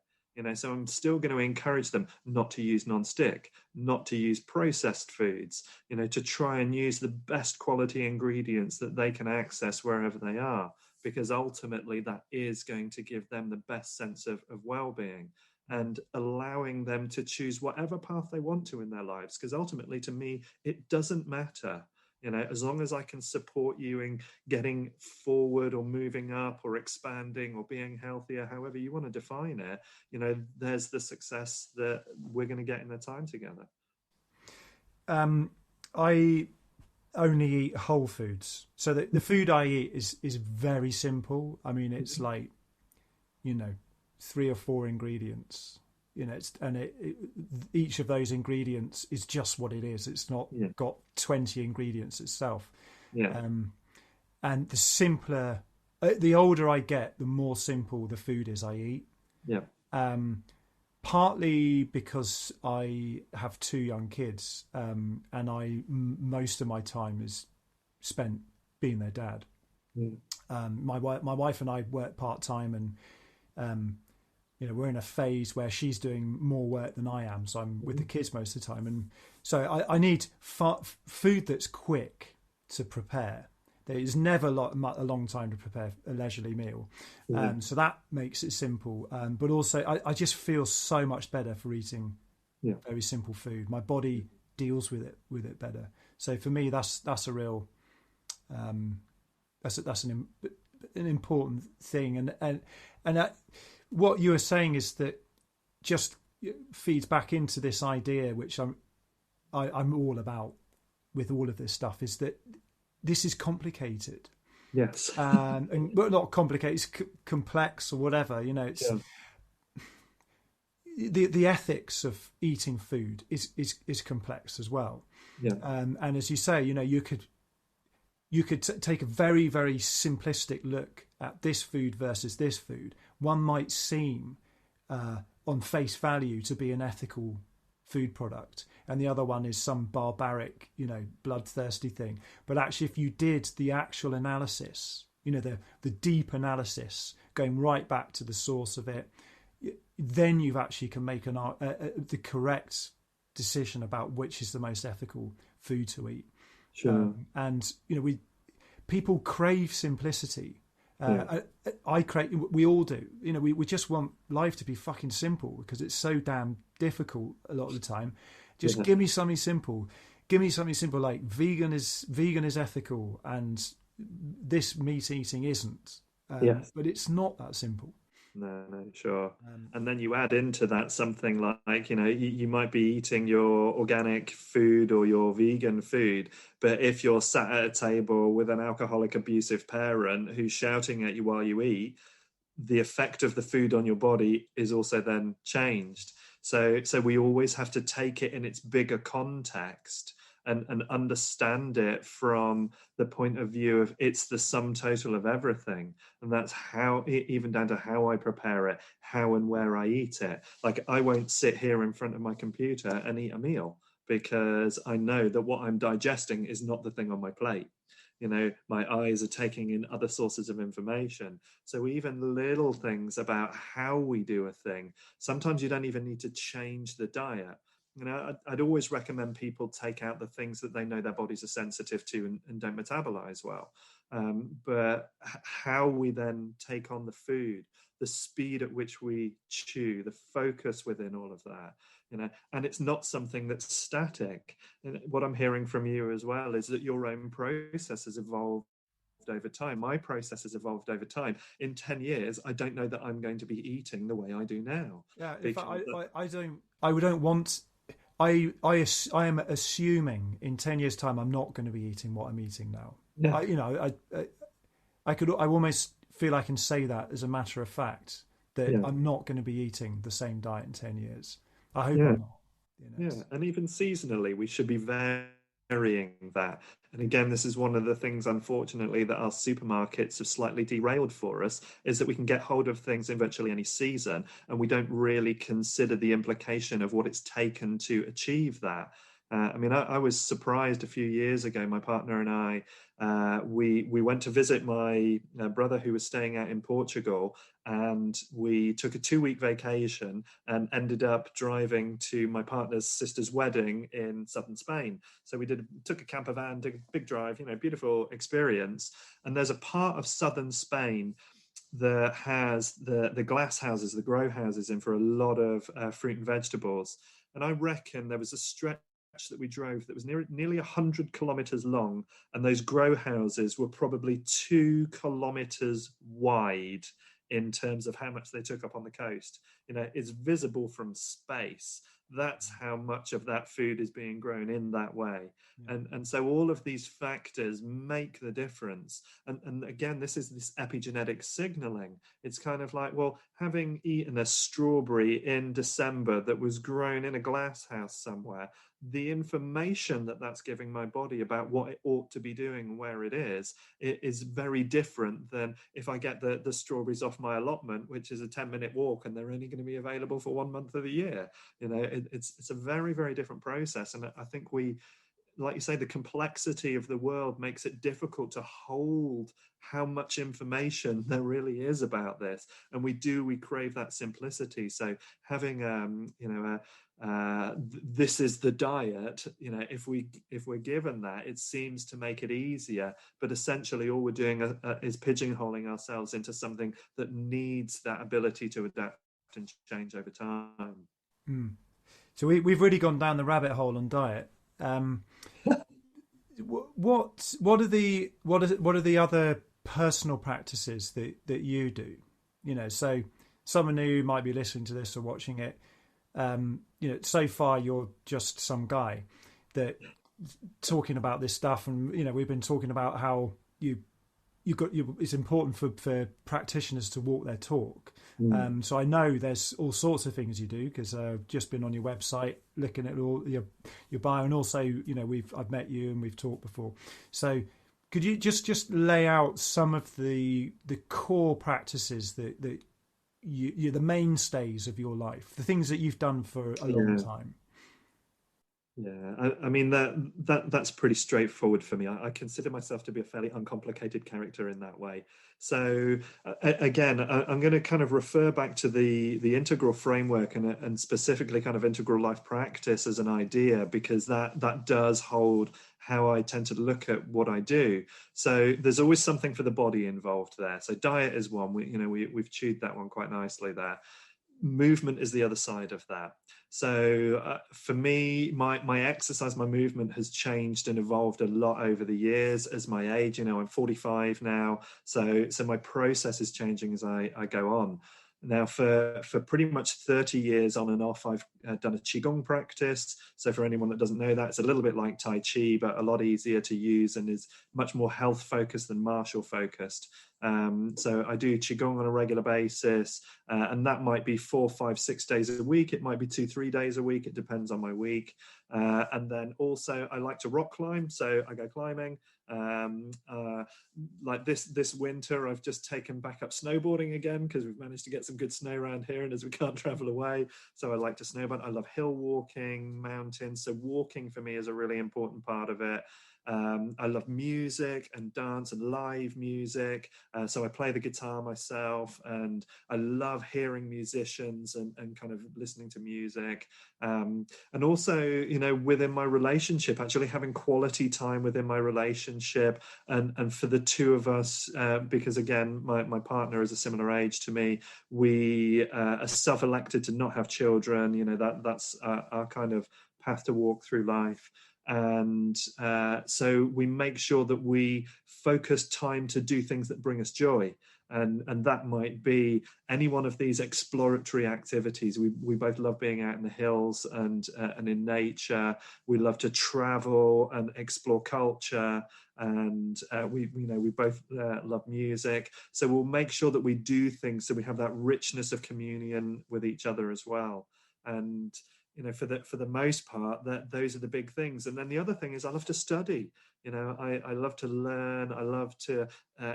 [SPEAKER 2] So I'm still going to encourage them not to use non-stick, not to use processed foods, to try and use the best quality ingredients that they can access wherever they are, because ultimately that is going to give them the best sense of well-being, and allowing them to choose whatever path they want to in their lives. Because ultimately, to me, it doesn't matter. As long as I can support you in getting forward or moving up or expanding or being healthier, however you want to define it, there's the success that we're going to get in the time together.
[SPEAKER 1] I only eat whole foods. So the food I eat is very simple. I mean, it's like, 3 or 4 ingredients. Each of those ingredients is just what it is. It's not got 20 ingredients itself. And the simpler, the older I get, the more simple the food is I eat. Partly because I have 2 young kids, and most of my time is spent being their dad. My wife and I work part-time, and we're in a phase where she's doing more work than I am, so I'm with the kids most of the time, and so I need food that's quick to prepare. There is never a long time to prepare a leisurely meal, so that makes it simple. But also, I just feel so much better for eating very simple food. My body deals with it better. So for me, that's a real that's an important thing, and what you were saying is that just feeds back into this idea, which I'm all about with all of this stuff, is that this is complicated.
[SPEAKER 2] Yes.
[SPEAKER 1] And but not complicated, it's complex or whatever. It's the ethics of eating food is complex as well. And as you say, you could take a very, very simplistic look at this food versus this food. One might seem on face value to be an ethical food product, and the other one is some barbaric, bloodthirsty thing. But actually, if you did the actual analysis, the deep analysis, going right back to the source of it, then you've actually can make the correct decision about which is the most ethical food to eat.
[SPEAKER 2] Sure.
[SPEAKER 1] And people crave simplicity. I crave. We all do. We just want life to be fucking simple, because it's so damn difficult a lot of the time. Just give me something simple. Give me something simple, like vegan is ethical and this meat eating isn't. But it's not that simple.
[SPEAKER 2] No, sure. And then you add into that something like, you might be eating your organic food or your vegan food, but if you're sat at a table with an alcoholic, abusive parent who's shouting at you while you eat, the effect of the food on your body is also then changed. So we always have to take it in its bigger context and understand it from the point of view of it's the sum total of everything. And that's how, even down to how I prepare it, how and where I eat it. Like, I won't sit here in front of my computer and eat a meal, because I know that what I'm digesting is not the thing on my plate. My eyes are taking in other sources of information. So even little things about how we do a thing, sometimes you don't even need to change the diet. I'd always recommend people take out the things that they know their bodies are sensitive to and don't metabolize well. But how we then take on the food, the speed at which we chew, the focus within all of that, and it's not something that's static. And what I'm hearing from you as well is that your own process has evolved evolved over time. My process has evolved over time. In 10 years, I don't know that I'm going to be eating the way I do now.
[SPEAKER 1] Yeah, in fact, I don't want. I am assuming in 10 years' time I'm not going to be eating what I'm eating now.
[SPEAKER 2] Yeah.
[SPEAKER 1] I almost feel I can say that as a matter of fact that
[SPEAKER 2] Yeah.
[SPEAKER 1] I'm not going to be eating the same diet in 10 years. I hope
[SPEAKER 2] Yeah.
[SPEAKER 1] I'm not.
[SPEAKER 2] Yeah, and even seasonally, we should be varying that. And again, this is one of the things, unfortunately, that our supermarkets have slightly derailed for us, is that we can get hold of things in virtually any season, and we don't really consider the implication of what it's taken to achieve that. I mean, I was surprised a few years ago. My partner and I, we went to visit my brother who was staying out in Portugal, and we took a 2-week vacation and ended up driving to my partner's sister's wedding in southern Spain. So we took a camper van, did a big drive, beautiful experience. And there's a part of southern Spain that has the glass houses, the grow houses in for a lot of fruit and vegetables. And I reckon there was a stretch that we drove that was nearly 100 kilometers long, and those grow houses were probably 2 kilometers wide in terms of how much they took up on the coast. It's visible from space. That's how much of that food is being grown in that way. Yeah. And so all of these factors make the difference. And again, this is this epigenetic signaling. It's kind of like, well, having eaten a strawberry in December that was grown in a glass house somewhere, the information that that's giving my body about what it ought to be doing and where it is very different than if I get the strawberries off my allotment, which is a 10-minute walk, and they're only going to be available for 1 month of the year. It's a very, very different process. And I think like you say, the complexity of the world makes it difficult to hold how much information there really is about this. And we crave that simplicity. So having, this is the diet, if we're given that, it seems to make it easier. But essentially all we're doing is pigeonholing ourselves into something that needs that ability to adapt and change over time.
[SPEAKER 1] Mm. So we've really gone down the rabbit hole on diet. What are the other personal practices that you do? So someone who might be listening to this or watching it, so far you're just some guy that talking about this stuff, and we've been talking about how it's important for practitioners to walk their talk. So I know there's all sorts of things you do, because I've just been on your website looking at all your bio, and also I've met you and we've talked before. So could you just lay out some of the core practices that you the mainstays of your life, the things that you've done for a long time?
[SPEAKER 2] Yeah, I mean that's pretty straightforward for me. I consider myself to be a fairly uncomplicated character in that way. So again, I'm going to kind of refer back to the integral framework and specifically kind of integral life practice as an idea, because that does hold how I tend to look at what I do. So there's always something for the body involved there. So diet is one. We've chewed that one quite nicely there. Movement is the other side of that. So for me, my exercise, my movement has changed and evolved a lot over the years as my age. I'm 45 now, so my process is changing as I go on. Now, for pretty much 30 years on and off, I've done a Qigong practice. So for anyone that doesn't know that, it's a little bit like Tai Chi, but a lot easier to use and is much more health focused than martial focused. So I do Qigong on a regular basis, and that might be 4, 5, 6 days a week. It might be 2, 3 days a week. It depends on my week. And then also I like to rock climb. So I go climbing. Like this winter, I've just taken back up snowboarding again, because we've managed to get some good snow around here, and as we can't travel away, so I like to snowboard. I love hill walking, mountains. So walking for me is a really important part of it. I love music and dance and live music. So I play the guitar myself, and I love hearing musicians and kind of listening to music. And also, within my relationship, actually having quality time within my relationship, and for the two of us, because again, my partner is a similar age to me, we are self-elected to not have children. That's our kind of path to walk through life. And so we make sure that we focus time to do things that bring us joy. And that might be any one of these exploratory activities. We both love being out in the hills and in nature. We love to travel and explore culture, and we both love music. So we'll make sure that we do things so we have that richness of communion with each other as well. And for the most part, those are the big things. And then the other thing is I love to study. I love to learn. I love to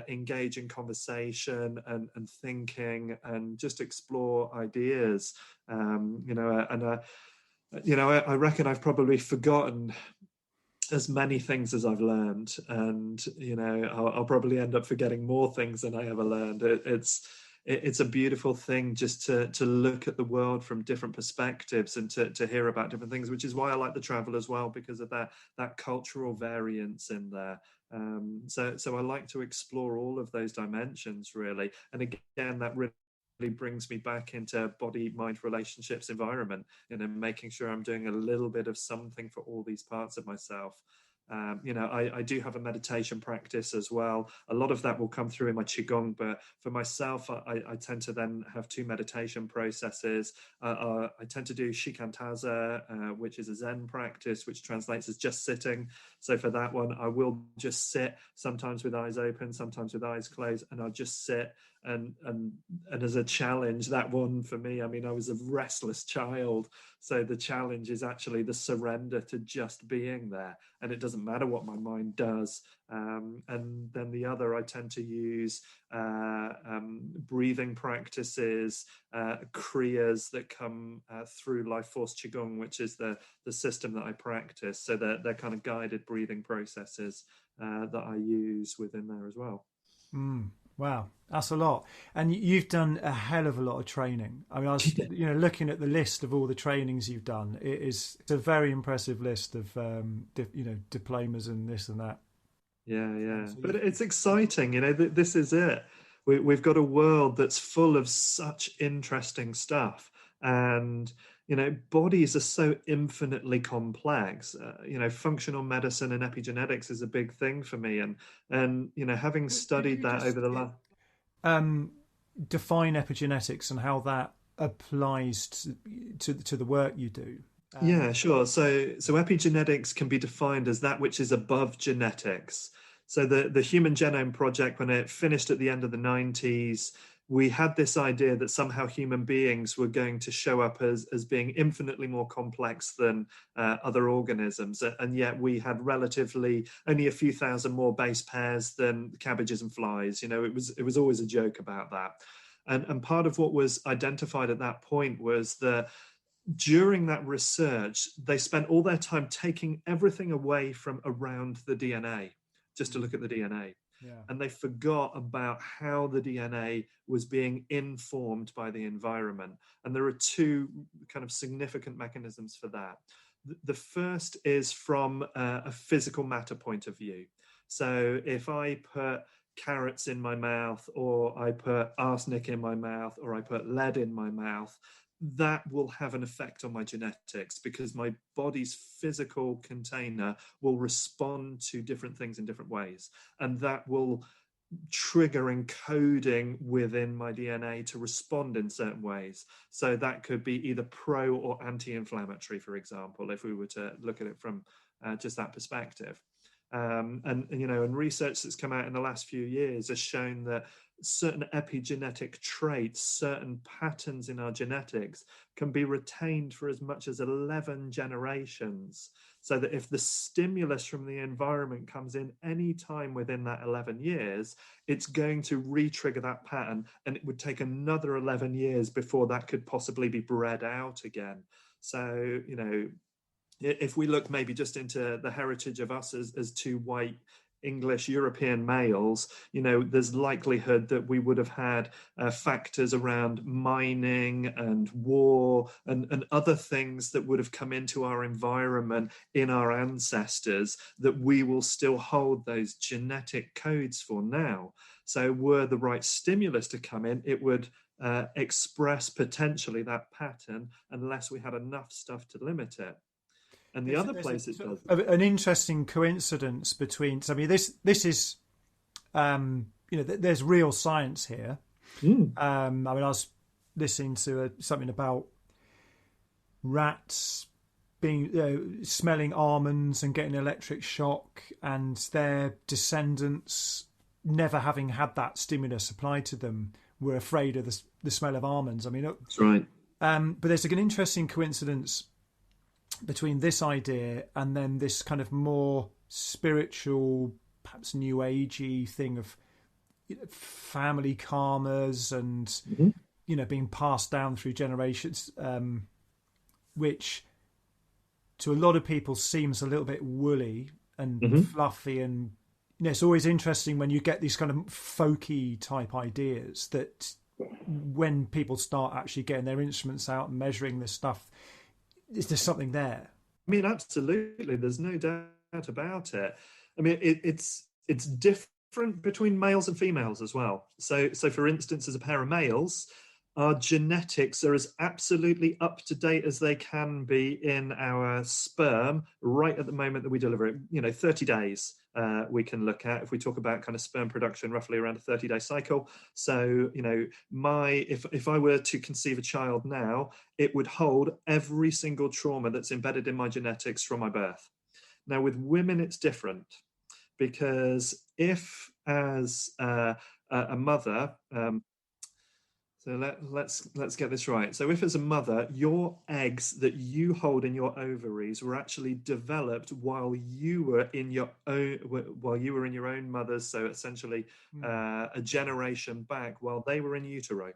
[SPEAKER 2] engage in conversation and thinking and just explore ideas. I reckon I've probably forgotten as many things as I've learned, and I'll probably end up forgetting more things than I ever learned. It's a beautiful thing just to look at the world from different perspectives and to hear about different things, which is why I like the travel as well, because of that cultural variance in there. So I like to explore all of those dimensions, really. And again, that really brings me back into body, mind, relationships, environment, making sure I'm doing a little bit of something for all these parts of myself. I do have a meditation practice as well. A lot of that will come through in my Qigong, but for myself, I tend to then have two meditation processes. I tend to do shikantaza, which is a Zen practice, which translates as just sitting. So for that one, I will just sit, sometimes with eyes open, sometimes with eyes closed, and I'll just sit. And as a challenge, that one for me, I was a restless child. So the challenge is actually the surrender to just being there. And it doesn't matter what my mind does. And then the other, I tend to use breathing practices, kriyas that come through Life Force Qigong, which is the system that I practice. So they're kind of guided breathing processes that I use within there as well.
[SPEAKER 1] Wow, that's a lot. And you've done a hell of a lot of training. I was, looking at the list of all the trainings you've done. It's a very impressive list of, diplomas and this and that.
[SPEAKER 2] Yeah. But it's exciting. This is it. We've got a world that's full of such interesting stuff. And bodies are so infinitely complex. Functional medicine and epigenetics is a big thing for me, and having studied that over the last
[SPEAKER 1] define epigenetics and how that applies to the work you do.
[SPEAKER 2] Yeah, sure. So epigenetics can be defined as that which is above genetics. So the Human Genome Project, when it finished at the end of the 90s, we had this idea that somehow human beings were going to show up as being infinitely more complex than other organisms. And yet we had relatively only a few thousand more base pairs than cabbages and flies. It was always a joke about that. And part of what was identified at that point was that during that research, they spent all their time taking everything away from around the DNA, just to look at the DNA.
[SPEAKER 1] Yeah.
[SPEAKER 2] And they forgot about how the DNA was being informed by the environment. And there are two kind of significant mechanisms for that. The first is from a physical matter point of view. So if I put carrots in my mouth, or I put arsenic in my mouth, or I put lead in my mouth, that will have an effect on my genetics, because my body's physical container will respond to different things in different ways. And that will trigger encoding within my DNA to respond in certain ways. So that could be either pro or anti-inflammatory, for example, if we were to look at it from just that perspective. And research that's come out in the last few years has shown that certain epigenetic traits, certain patterns in our genetics can be retained for as much as 11 generations. So that if the stimulus from the environment comes in any time within that 11 years, it's going to re-trigger that pattern, and it would take another 11 years before that could possibly be bred out again. So, if we look maybe just into the heritage of us as two white English European males, there's likelihood that we would have had factors around mining and war and other things that would have come into our environment in our ancestors that we will still hold those genetic codes for now. So were the right stimulus to come in, it would express potentially that pattern, unless we had enough stuff to limit it. And the other place it does
[SPEAKER 1] an interesting coincidence between. So, I mean, this is there's real science here. I mean, I was listening to something about rats being smelling almonds and getting electric shock, and their descendants, never having had that stimulus applied to them, were afraid of the smell of almonds. I mean,
[SPEAKER 2] that's right.
[SPEAKER 1] But there's like an interesting coincidence between this idea and then this kind of more spiritual, perhaps new agey thing of family karmas and being passed down through generations, which to a lot of people seems a little bit woolly and fluffy, and it's always interesting when you get these kind of folky type ideas that when people start actually getting their instruments out and measuring this stuff, is there something there?
[SPEAKER 2] I mean, absolutely. There's no doubt about it. I mean, it's different between males and females as well. So for instance, as a pair of males, our genetics are as absolutely up to date as they can be in our sperm right at the moment that we deliver it. 30 days we can look at if we talk about kind of sperm production, roughly around a 30-day cycle. So, if I were to conceive a child now, it would hold every single trauma that's embedded in my genetics from my birth. Now, with women, it's different, because if as a mother, so let's get this right. So if as a mother, your eggs that you hold in your ovaries were actually developed while you were in your own mother's, so essentially a generation back, while they were in utero.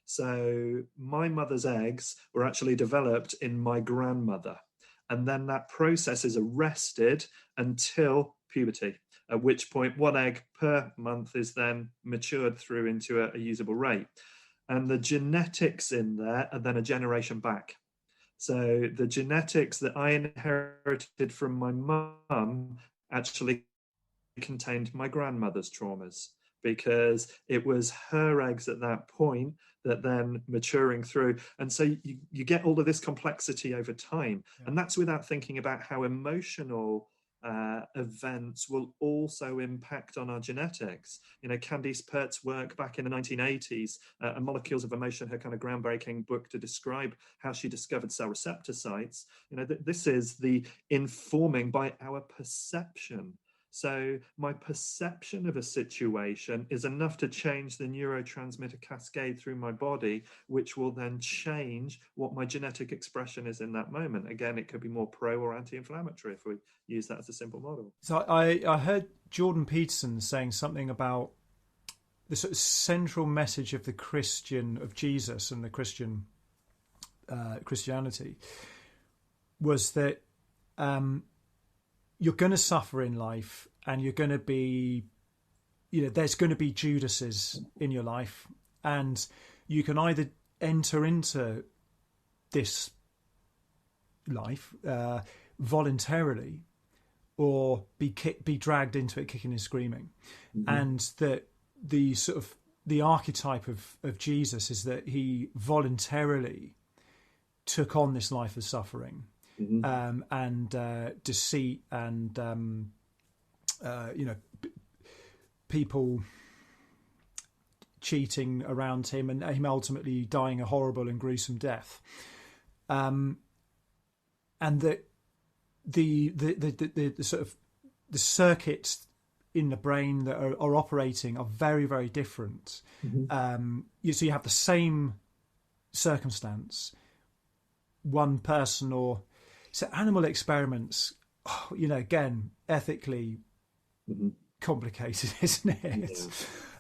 [SPEAKER 2] So my mother's eggs were actually developed in my grandmother, and then that process is arrested until puberty, at which point 1 egg per month is then matured through into a usable rate. And the genetics in there are then a generation back. So the genetics that I inherited from my mum actually contained my grandmother's traumas, because it was her eggs at that point that then maturing through. And so you get all of this complexity over time. Yeah. And that's without thinking about how emotional events will also impact on our genetics. Candice Pert's work back in the 1980s, Molecules of Emotion, her kind of groundbreaking book to describe how she discovered cell receptor sites. This is the informing by our perception. So my perception of a situation is enough to change the neurotransmitter cascade through my body, which will then change what my genetic expression is in that moment. Again, it could be more pro or anti-inflammatory if we use that as a simple model.
[SPEAKER 1] So I heard Jordan Peterson saying something about the sort of central message of of Jesus and the Christianity was that you're going to suffer in life, and you're going to be, there's going to be Judases in your life, and you can either enter into this life voluntarily, or be dragged into it kicking and screaming. And that the archetype of Jesus is that he voluntarily took on this life of suffering. And deceit and people cheating around him, and him ultimately dying a horrible and gruesome death, and that the sort of the circuits in the brain that are operating are very, very different. So you have the same circumstance, one person, or so animal experiments, again, ethically complicated, isn't it?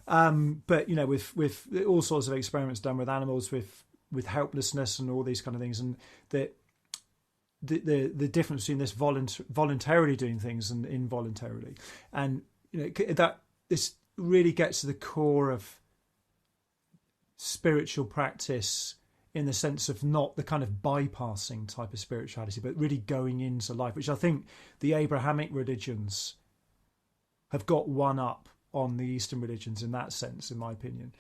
[SPEAKER 1] Yeah. But with all sorts of experiments done with animals with helplessness and all these kind of things, and the difference between this voluntarily doing things and involuntarily, and that this really gets to the core of spiritual practice, in the sense of not the kind of bypassing type of spirituality, but really going into life, which I think the Abrahamic religions have got one up on the Eastern religions in that sense, in my opinion.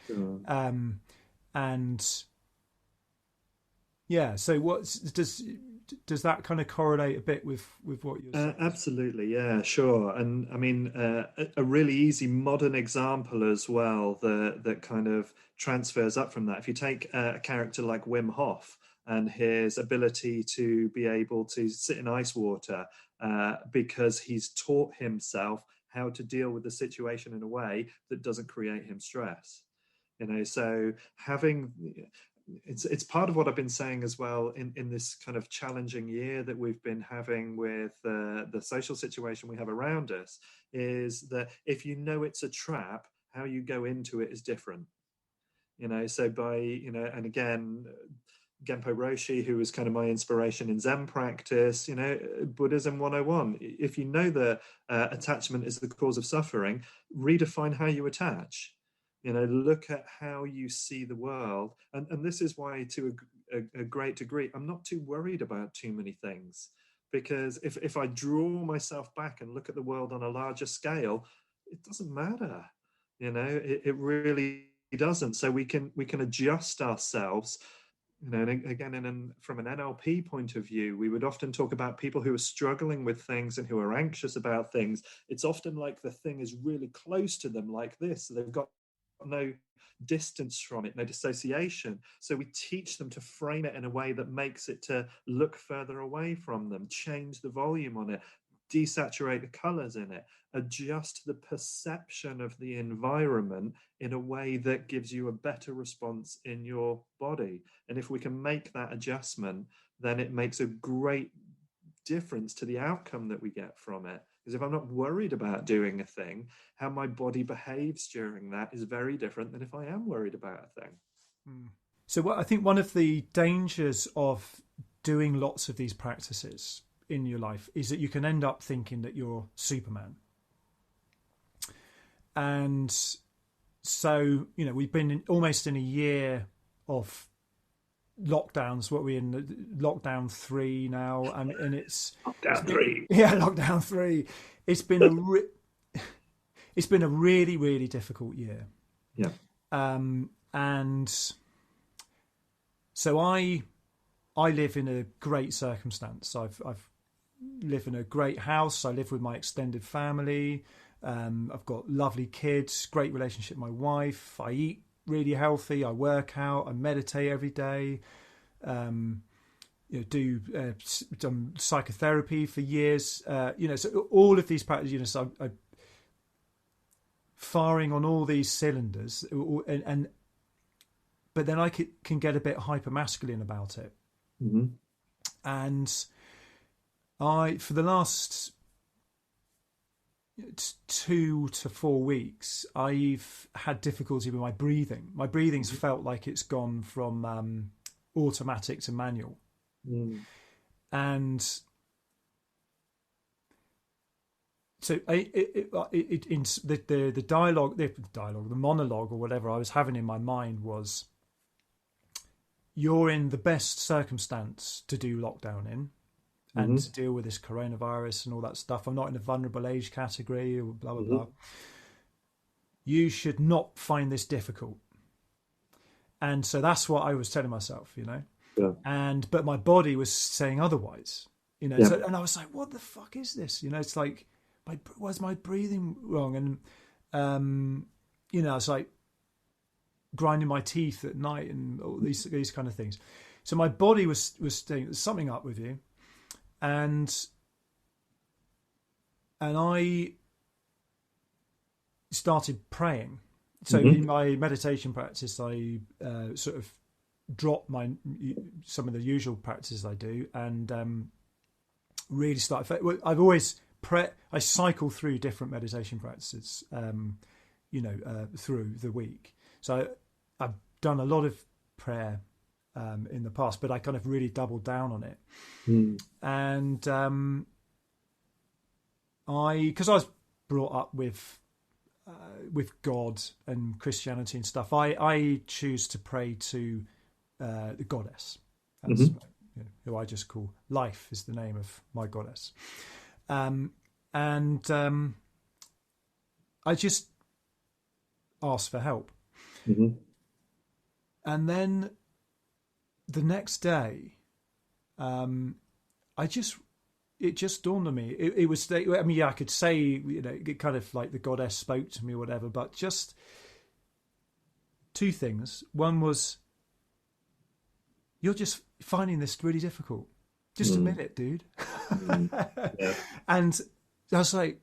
[SPEAKER 1] And yeah, so does that kind of correlate a bit with what you're saying?
[SPEAKER 2] Absolutely, yeah, sure. And I mean, a really easy modern example as well that kind of transfers up from that. If you take a character like Wim Hof and his ability to be able to sit in ice water because he's taught himself how to deal with the situation in a way that doesn't create him stress. So having it's part of what I've been saying as well in this kind of challenging year that we've been having with the social situation we have around us, is that if you know it's a trap, how you go into it is different. So by, and again, Genpo Roshi, who was kind of my inspiration in Zen practice, Buddhism 101. If you know that attachment is the cause of suffering, redefine how you attach. Look at how you see the world. And this is why, to a great degree, I'm not too worried about too many things. Because if I draw myself back and look at the world on a larger scale, it doesn't matter. It really doesn't. So we can adjust ourselves. And again, from an NLP point of view, we would often talk about people who are struggling with things and who are anxious about things. It's often like the thing is really close to them, like this. So they've got no distance from it, no dissociation. So we teach them to frame it in a way that makes it to look further away from them, change the volume on it, desaturate the colors in it, adjust the perception of the environment in a way that gives you a better response in your body. And if we can make that adjustment, then it makes a great difference to the outcome that we get from it. Because if I'm not worried about doing a thing, how my body behaves during that is very different than if I am worried about a thing.
[SPEAKER 1] So I think one of the dangers of doing lots of these practices in your life is that you can end up thinking that you're Superman. And so, we've been almost in a year of lockdowns. What are we in? Lockdown 3 now, and it's
[SPEAKER 2] lockdown 3.
[SPEAKER 1] Yeah, lockdown 3. It's been a really, really difficult year.
[SPEAKER 2] Yeah.
[SPEAKER 1] And so I live in a great circumstance. I've live in a great house. I live with my extended family. I've got lovely kids, great relationship with my wife. I eat really healthy. I work out. I meditate every day. Do done psychotherapy for years. So all of these practices. So I firing on all these cylinders, and but then I can get a bit hyper masculine about it.
[SPEAKER 2] Mm-hmm.
[SPEAKER 1] And for the last 2 to 4 weeks, I've had difficulty with my breathing. My breathing's felt like it's gone from automatic to manual. And so in the dialogue, the monologue or whatever I was having in my mind was, you're in the best circumstance to do lockdown in. And to deal with this coronavirus and all that stuff. I'm not in a vulnerable age category, or blah, blah, blah. You should not find this difficult. And so that's what I was telling myself, Yeah. But my body was saying otherwise, Yeah. So, and I was like, what the fuck is this? It's like, was my breathing wrong? And, it's like grinding my teeth at night and all these kind of things. So my body was saying, there's something up with you. And I started praying. So in my meditation practice, I sort of drop some of the usual practices I do, and really started. I've always I cycle through different meditation practices, through the week. So I've done a lot of prayer in the past, but I kind of really doubled down on it. And because I was brought up with God and Christianity and stuff, I choose to pray to the goddess. That's who I just call Life is the name of my goddess. And I just ask for help. And then the next day, it just dawned on me. It was, I mean, yeah, I could say, it kind of like the goddess spoke to me or whatever, but just two things. One was, you're just finding this really difficult. Just admit it, dude. Yeah. And I was like,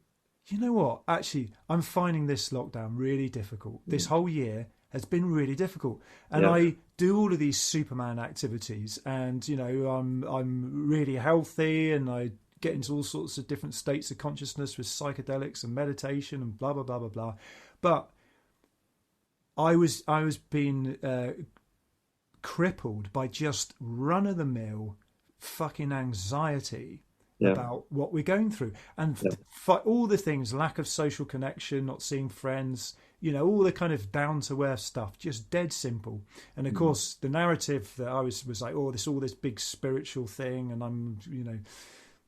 [SPEAKER 1] you know what? Actually, I'm finding this lockdown really difficult. This whole year has been really difficult. And I do all of these Superman activities, and, I'm really healthy, and I get into all sorts of different states of consciousness with psychedelics and meditation and blah, blah, blah, blah, blah. But I was being crippled by just run-of-the-mill fucking anxiety about what we're going through, and all the things, lack of social connection, not seeing friends, all the kind of down-to-earth stuff, just dead simple. And of course the narrative that I was like, all this big spiritual thing, and I'm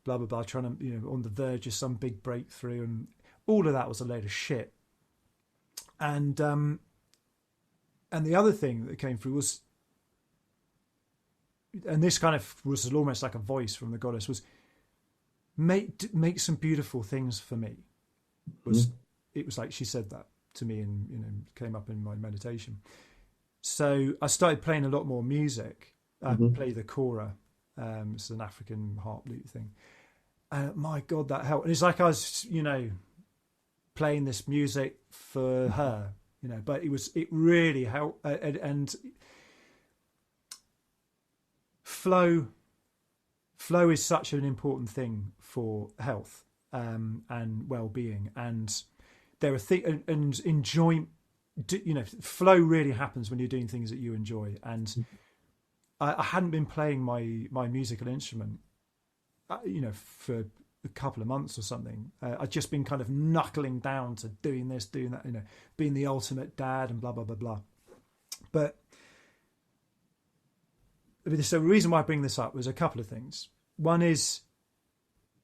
[SPEAKER 1] blah blah blah, trying to on the verge of some big breakthrough, and all of that was a load of shit. And the other thing that came through was, and this kind of was almost like a voice from the goddess, was make some beautiful things for me. It was like she said that to me, and came up in my meditation. So I started playing a lot more music. I play the kora. It's an African harp lute thing. My God, that helped. And it's like I was, playing this music for her, but it really helped. And flow is such an important thing for health and well-being. And there are things, and enjoyment, flow really happens when you're doing things that you enjoy. And I hadn't been playing my musical instrument, for a couple of months or something. I'd just been kind of knuckling down to doing this, doing that, being the ultimate dad and blah, blah, blah, blah. But so the reason why I bring this up was a couple of things. One is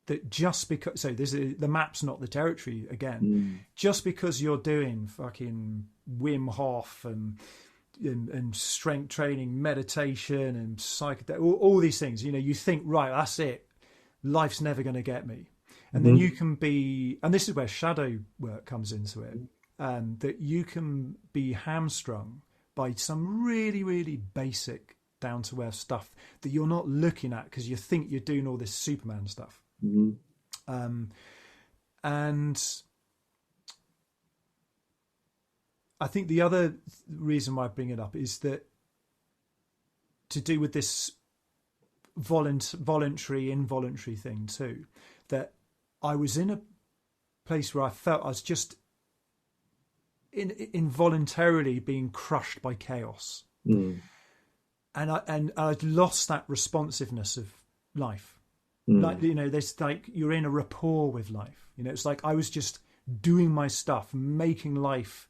[SPEAKER 1] that just because, so this is, the map's not the territory again, just because you're doing fucking Wim Hof and strength training, meditation and psychedelic, all these things, you think, right, that's it. Life's never going to get me. And then you can be, and this is where shadow work comes into it, that you can be hamstrung by some really, really basic down-to-earth stuff that you're not looking at because you think you're doing all this Superman stuff. And I think the other reason why I bring it up is that to do with this voluntary, involuntary thing too, that I was in a place where I felt I was just involuntarily being crushed by chaos. And I'd lost that responsiveness of life. Like, there's like, you're in a rapport with life. It's like I was just doing my stuff, making life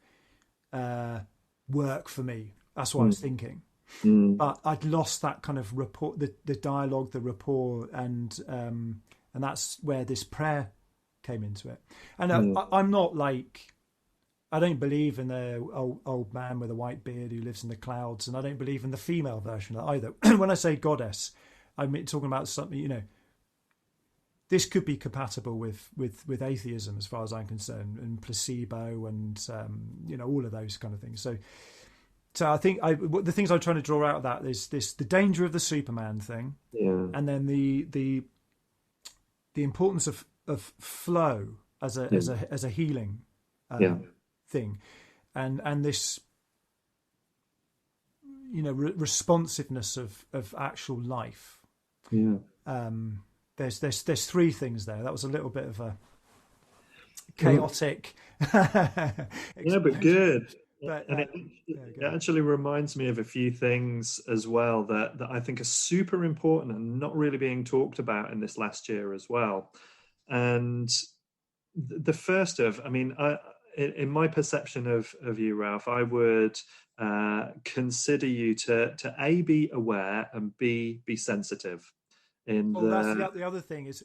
[SPEAKER 1] work for me. That's what I was thinking. But I'd lost that kind of rapport, the dialogue, the rapport, and that's where this prayer came into it. And I'm not like, I don't believe in the old man with a white beard who lives in the clouds, and I don't believe in the female version of that either. When I say goddess, I'm talking about something, this could be compatible with atheism as far as I'm concerned, and placebo, and all of those kind of things. So I think the things I'm trying to draw out of that is the danger of the Superman thing, and then the importance of flow as a healing thing, and this responsiveness of actual life. There's three things there. That was a little bit of a chaotic
[SPEAKER 2] but good.
[SPEAKER 1] But,
[SPEAKER 2] and it actually reminds me of a few things as well that I think are super important and not really being talked about in this last year as well. And the first of, in my perception of you, Ralph, I would consider you to A, be aware, and B, be sensitive.
[SPEAKER 1] That's the other thing is,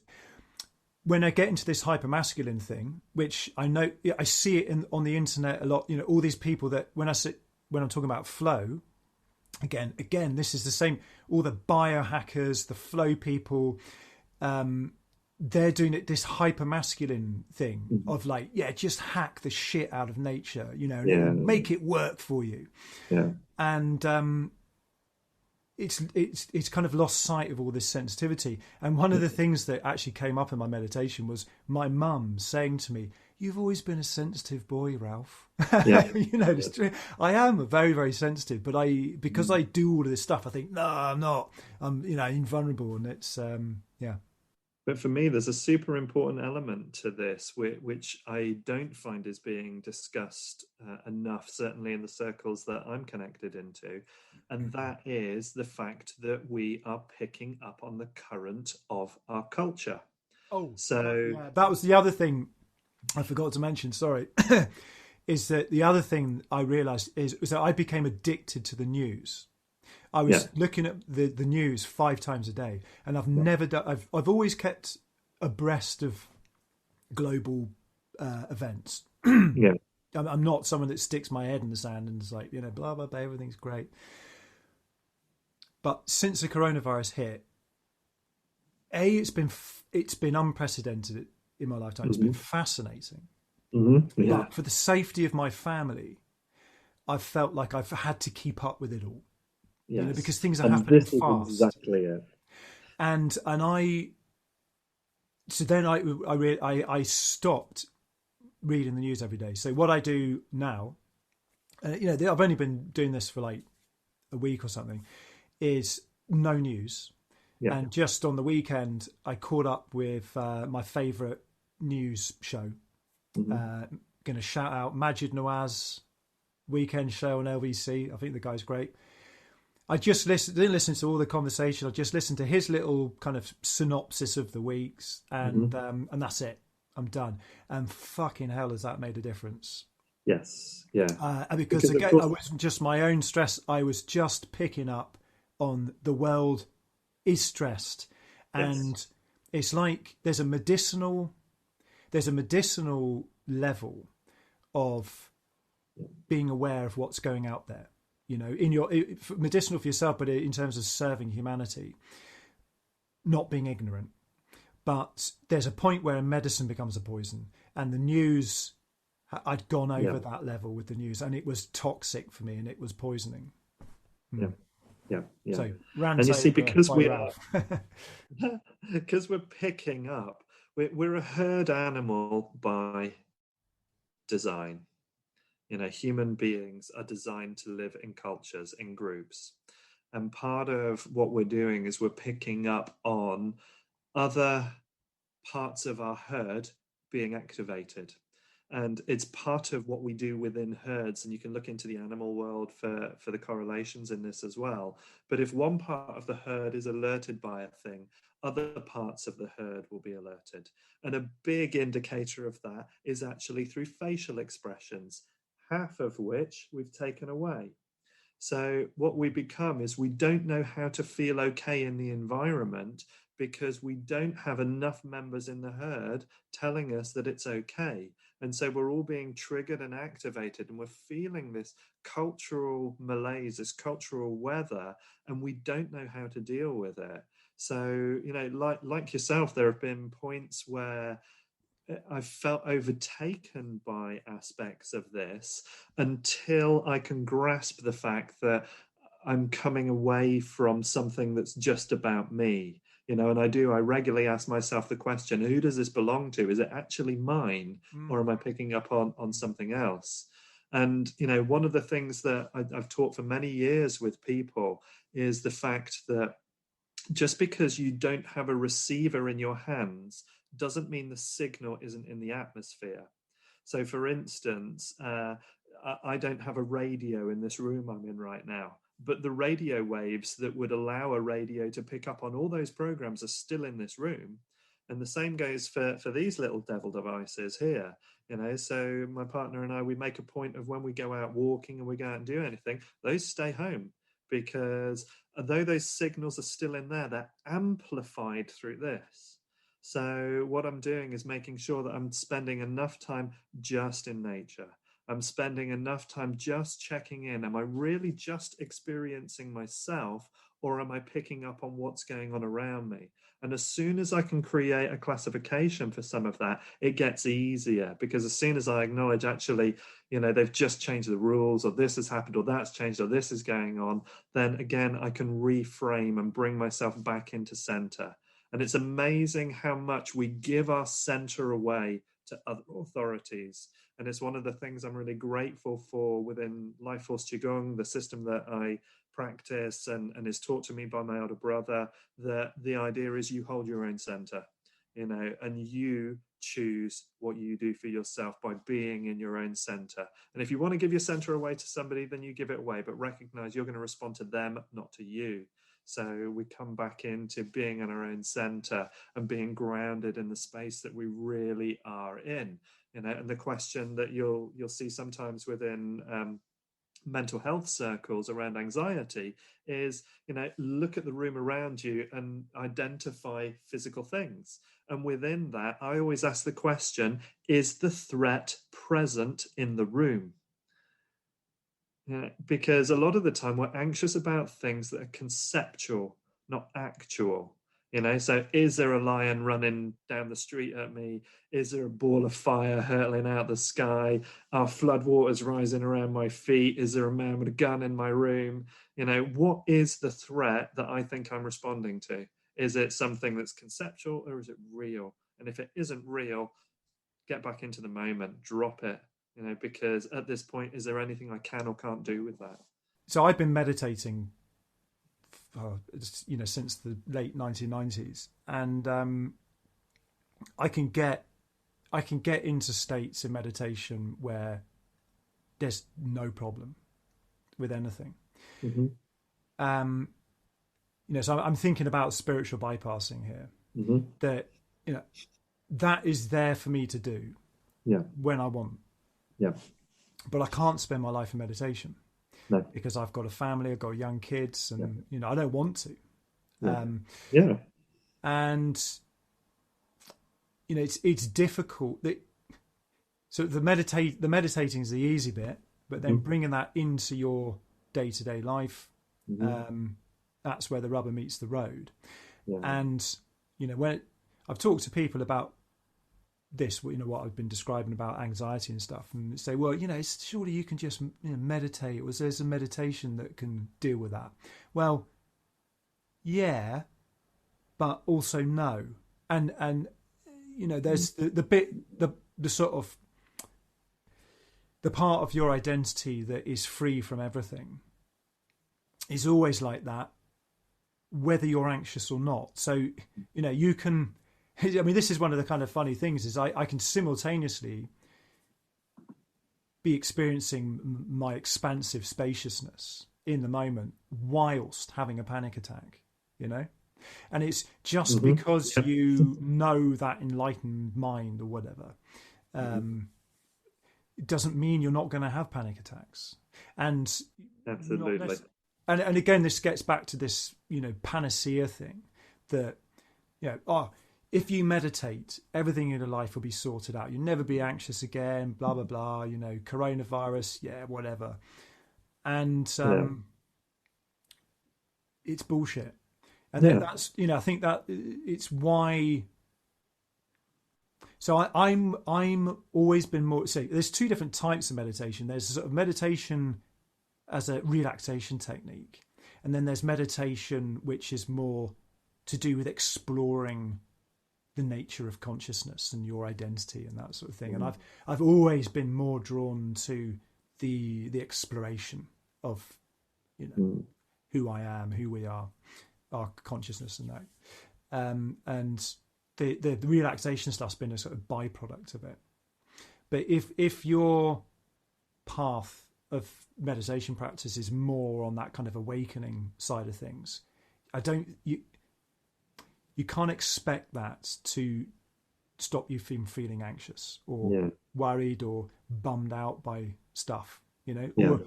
[SPEAKER 1] when I get into this hypermasculine thing, which I know, I see it on the internet a lot, all these people that when I'm talking about flow, again, this is the same, all the biohackers, the flow people, they're doing it this hyper masculine thing
[SPEAKER 2] Mm-hmm.
[SPEAKER 1] of like, yeah, just hack the shit out of nature, you know, and
[SPEAKER 2] Yeah.
[SPEAKER 1] it'll make it work for you.
[SPEAKER 2] Yeah.
[SPEAKER 1] And it's kind of lost sight of all this sensitivity. And one of the things that actually came up in my meditation was my mum saying to me, "You've always been a sensitive boy, Ralph."
[SPEAKER 2] Yeah.
[SPEAKER 1] You know, I am very, very sensitive, but because I do all of this stuff, I think, no, I'm not. I'm, you know, invulnerable, and it's yeah.
[SPEAKER 2] But for me, there's a super important element to this, which I don't find is being discussed enough, certainly in the circles that I'm connected into. And that is the fact that we are picking up on the current of our culture.
[SPEAKER 1] Oh,
[SPEAKER 2] So,
[SPEAKER 1] yeah, that was the other thing I forgot to mention. Sorry, is that the other thing I realised is that I became addicted to the news. I was looking at the news 5 times a day, and I've never done. I've always kept abreast of global events.
[SPEAKER 2] yeah,
[SPEAKER 1] I'm not someone that sticks my head in the sand and is like, you know, blah blah blah, everything's great. But since the coronavirus hit, it's been unprecedented in my lifetime. It's been fascinating.
[SPEAKER 2] mm-hmm. Yeah,
[SPEAKER 1] But for the safety of my family, I've felt like I've had to keep up with it all.
[SPEAKER 2] yes.
[SPEAKER 1] You know, because things are
[SPEAKER 2] And
[SPEAKER 1] happening
[SPEAKER 2] this is
[SPEAKER 1] fast.
[SPEAKER 2] exactly it.
[SPEAKER 1] And so then I stopped reading the news every day. So what I do now, you know, I've only been doing this for like a week or something, is no news.
[SPEAKER 2] Yeah.
[SPEAKER 1] And just on the weekend, I caught up with my favourite news show. Going to shout out Majid Nawaz weekend show on LVC. I think the guy's great. I just didn't listen to all the conversation. I just listened to his little kind of synopsis of the weeks, and that's it. I'm done. And fucking hell, has that made a difference?
[SPEAKER 2] Yes, yeah.
[SPEAKER 1] Because again, it wasn't just my own stress. I was just picking up on the world is stressed, and it's like there's a medicinal level of being aware of what's going out there. You know, medicinal for yourself, but in terms of serving humanity, not being ignorant. But there's a point where medicine becomes a poison, and the news, I'd gone over that level with the news, and it was toxic for me, and it was poisoning.
[SPEAKER 2] Yeah.
[SPEAKER 1] So,
[SPEAKER 2] and you see, because we're picking up, we're a herd animal by design. You know, human beings are designed to live in cultures, in groups. And part of what we're doing is we're picking up on other parts of our herd being activated. And it's part of what we do within herds. And you can look into the animal world for the correlations in this as well. But if one part of the herd is alerted by a thing, other parts of the herd will be alerted. And a big indicator of that is actually through facial expressions, half of which we've taken away. So what we become is we don't know how to feel okay in the environment because we don't have enough members in the herd telling us that it's okay. And so we're all being triggered and activated, and we're feeling this cultural malaise, this cultural weather, and we don't know how to deal with it. So, you know, like yourself, there have been points where I've felt overtaken by aspects of this until I can grasp the fact that I'm coming away from something that's just about me, you know. And I regularly ask myself the question, who does this belong to? Is it actually mine, or am I picking up on something else? And, you know, one of the things that I've taught for many years with people is the fact that just because you don't have a receiver in your hands doesn't mean the signal isn't in the atmosphere. So, for instance, I don't have a radio in this room I'm in right now, but the radio waves that would allow a radio to pick up on all those programs are still in this room. And the same goes for these little devil devices here. You know, so my partner and I, we make a point of when we go out walking and we go out and do anything, those stay home, because although those signals are still in there, they're amplified through this. So what I'm doing is making sure that I'm spending enough time just in nature. I'm spending enough time just checking in. Am I really just experiencing myself, or am I picking up on what's going on around me? And as soon as I can create a classification for some of that, it gets easier, because as soon as I acknowledge, actually, they've just changed the rules, or this has happened, or that's changed, or this is going on, then again, I can reframe and bring myself back into center. And it's amazing how much we give our center away to other authorities. And it's one of the things I'm really grateful for within Life Force Qigong, the system that I practice and is taught to me by my older brother, that the idea is you hold your own center, and you choose what you do for yourself by being in your own center. And if you want to give your center away to somebody, then you give it away, but recognize you're going to respond to them, not to you. So we come back into being in our own center and being grounded in the space that we really are in. And the question that you'll see sometimes within mental health circles around anxiety is, look at the room around you and identify physical things. And within that, I always ask the question, is the threat present in the room? Because a lot of the time we're anxious about things that are conceptual, not actual. So is there a lion running down the street at me? Is there a ball of fire hurtling out the sky? Are floodwaters rising around my feet? Is there a man with a gun in my room? What is the threat that I think I'm responding to? Is it something that's conceptual, or is it real? And if it isn't real, get back into the moment, drop it. Because at this point, is there anything I can or can't do with that?
[SPEAKER 1] So I've been meditating, since the late 1990s, and I can get into states of meditation where there's no problem with anything.
[SPEAKER 2] Mm-hmm.
[SPEAKER 1] So I'm thinking about spiritual bypassing here.
[SPEAKER 2] Mm-hmm.
[SPEAKER 1] That that is there for me to do, when I want.
[SPEAKER 2] Yeah.
[SPEAKER 1] But I can't spend my life in meditation.
[SPEAKER 2] No.
[SPEAKER 1] Because I've got a family, I've got young kids, and I don't want to. And it's difficult. So the meditating is the easy bit, but then bringing that into your day-to-day life, that's where the rubber meets the road. Yeah. And when I've talked to people about this, what I've been describing about anxiety and stuff, and say, well, surely you can just meditate, or there's a meditation that can deal with that. Well, yeah, but also no. And there's the bit, the sort of the part of your identity that is free from everything is always like that, whether you're anxious or not. So you can. I mean, this is one of the kind of funny things, is I can simultaneously be experiencing my expansive spaciousness in the moment whilst having a panic attack, and it's just because you know that enlightened mind or whatever, it doesn't mean you're not going to have panic attacks. And
[SPEAKER 2] absolutely.
[SPEAKER 1] And again, this gets back to this, panacea thing that, if you meditate, everything in your life will be sorted out. You'll never be anxious again, blah, blah, blah, coronavirus, whatever. And it's bullshit. And then that's, I think that it's why. So I'm always been more, there's two different types of meditation. There's a sort of meditation as a relaxation technique. And then there's meditation, which is more to do with exploring the nature of consciousness and your identity and that sort of thing. And I've always been more drawn to the exploration of who I am, who we are, our consciousness and that. And the relaxation stuff's been a sort of byproduct of it. But if your path of meditation practice is more on that kind of awakening side of things, you can't expect that to stop you from feeling anxious or worried or bummed out by stuff, or,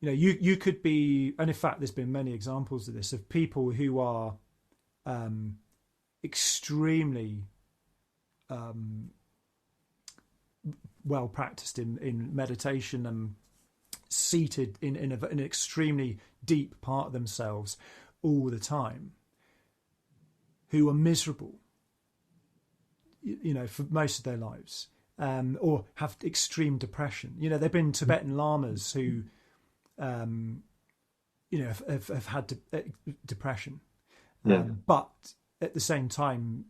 [SPEAKER 1] you could be, and in fact, there's been many examples of this, of people who are extremely well practiced in meditation and seated in an extremely deep part of themselves all the time, who are miserable, for most of their lives, or have extreme depression. There've been Tibetan lamas who, have had depression, but at the same time,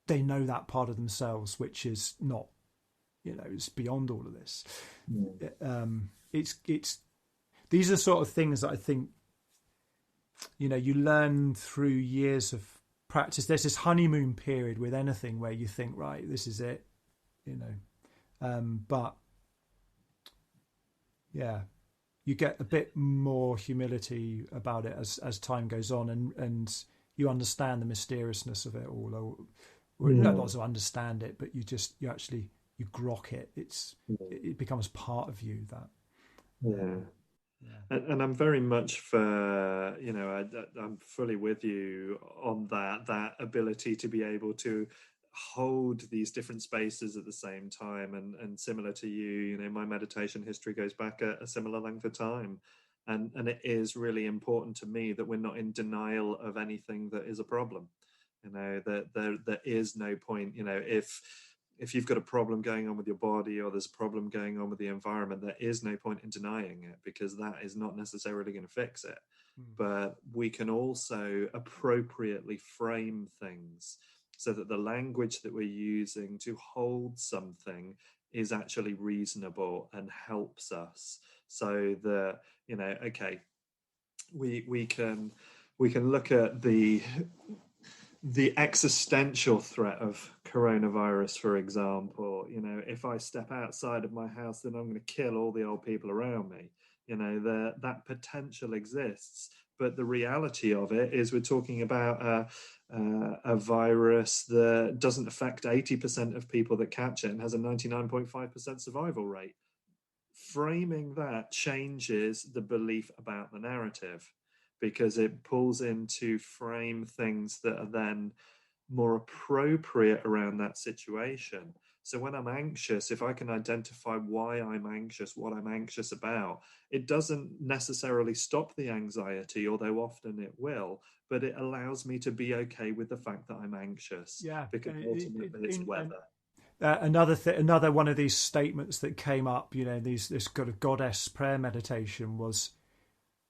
[SPEAKER 1] they know that part of themselves which is not, it's beyond all of this. It's these are sort of things that I think, you learn through years of practice. There's this honeymoon period with anything where you think, right, this is it, but yeah, you get a bit more humility about it as time goes on, and you understand the mysteriousness of it all, or not to understand it, but you grok it. It becomes part of you.
[SPEAKER 2] And I'm very much for, I'm fully with you on that ability to be able to hold these different spaces at the same time. And similar to you, my meditation history goes back a similar length of time. And it is really important to me that we're not in denial of anything that is a problem. That there is no point, if you've got a problem going on with your body, or there's a problem going on with the environment, there is no point in denying it, because that is not necessarily going to fix it. But we can also appropriately frame things so that the language that we're using to hold something is actually reasonable and helps us, so that, okay, we can look at the existential threat of coronavirus, for example. If I step outside of my house, then I'm going to kill all the old people around me. That potential exists, but the reality of it is we're talking about a virus that doesn't affect 80% of people that catch it and has a 99.5% survival rate. Framing that changes the belief about the narrative, because it pulls into frame things that are then more appropriate around that situation. So when I'm anxious, if I can identify why I'm anxious, what I'm anxious about, it doesn't necessarily stop the anxiety, although often it will, but it allows me to be okay with the fact that I'm anxious.
[SPEAKER 1] Yeah,
[SPEAKER 2] because ultimately it's weather.
[SPEAKER 1] Another one of these statements that came up, this kind of goddess prayer meditation was,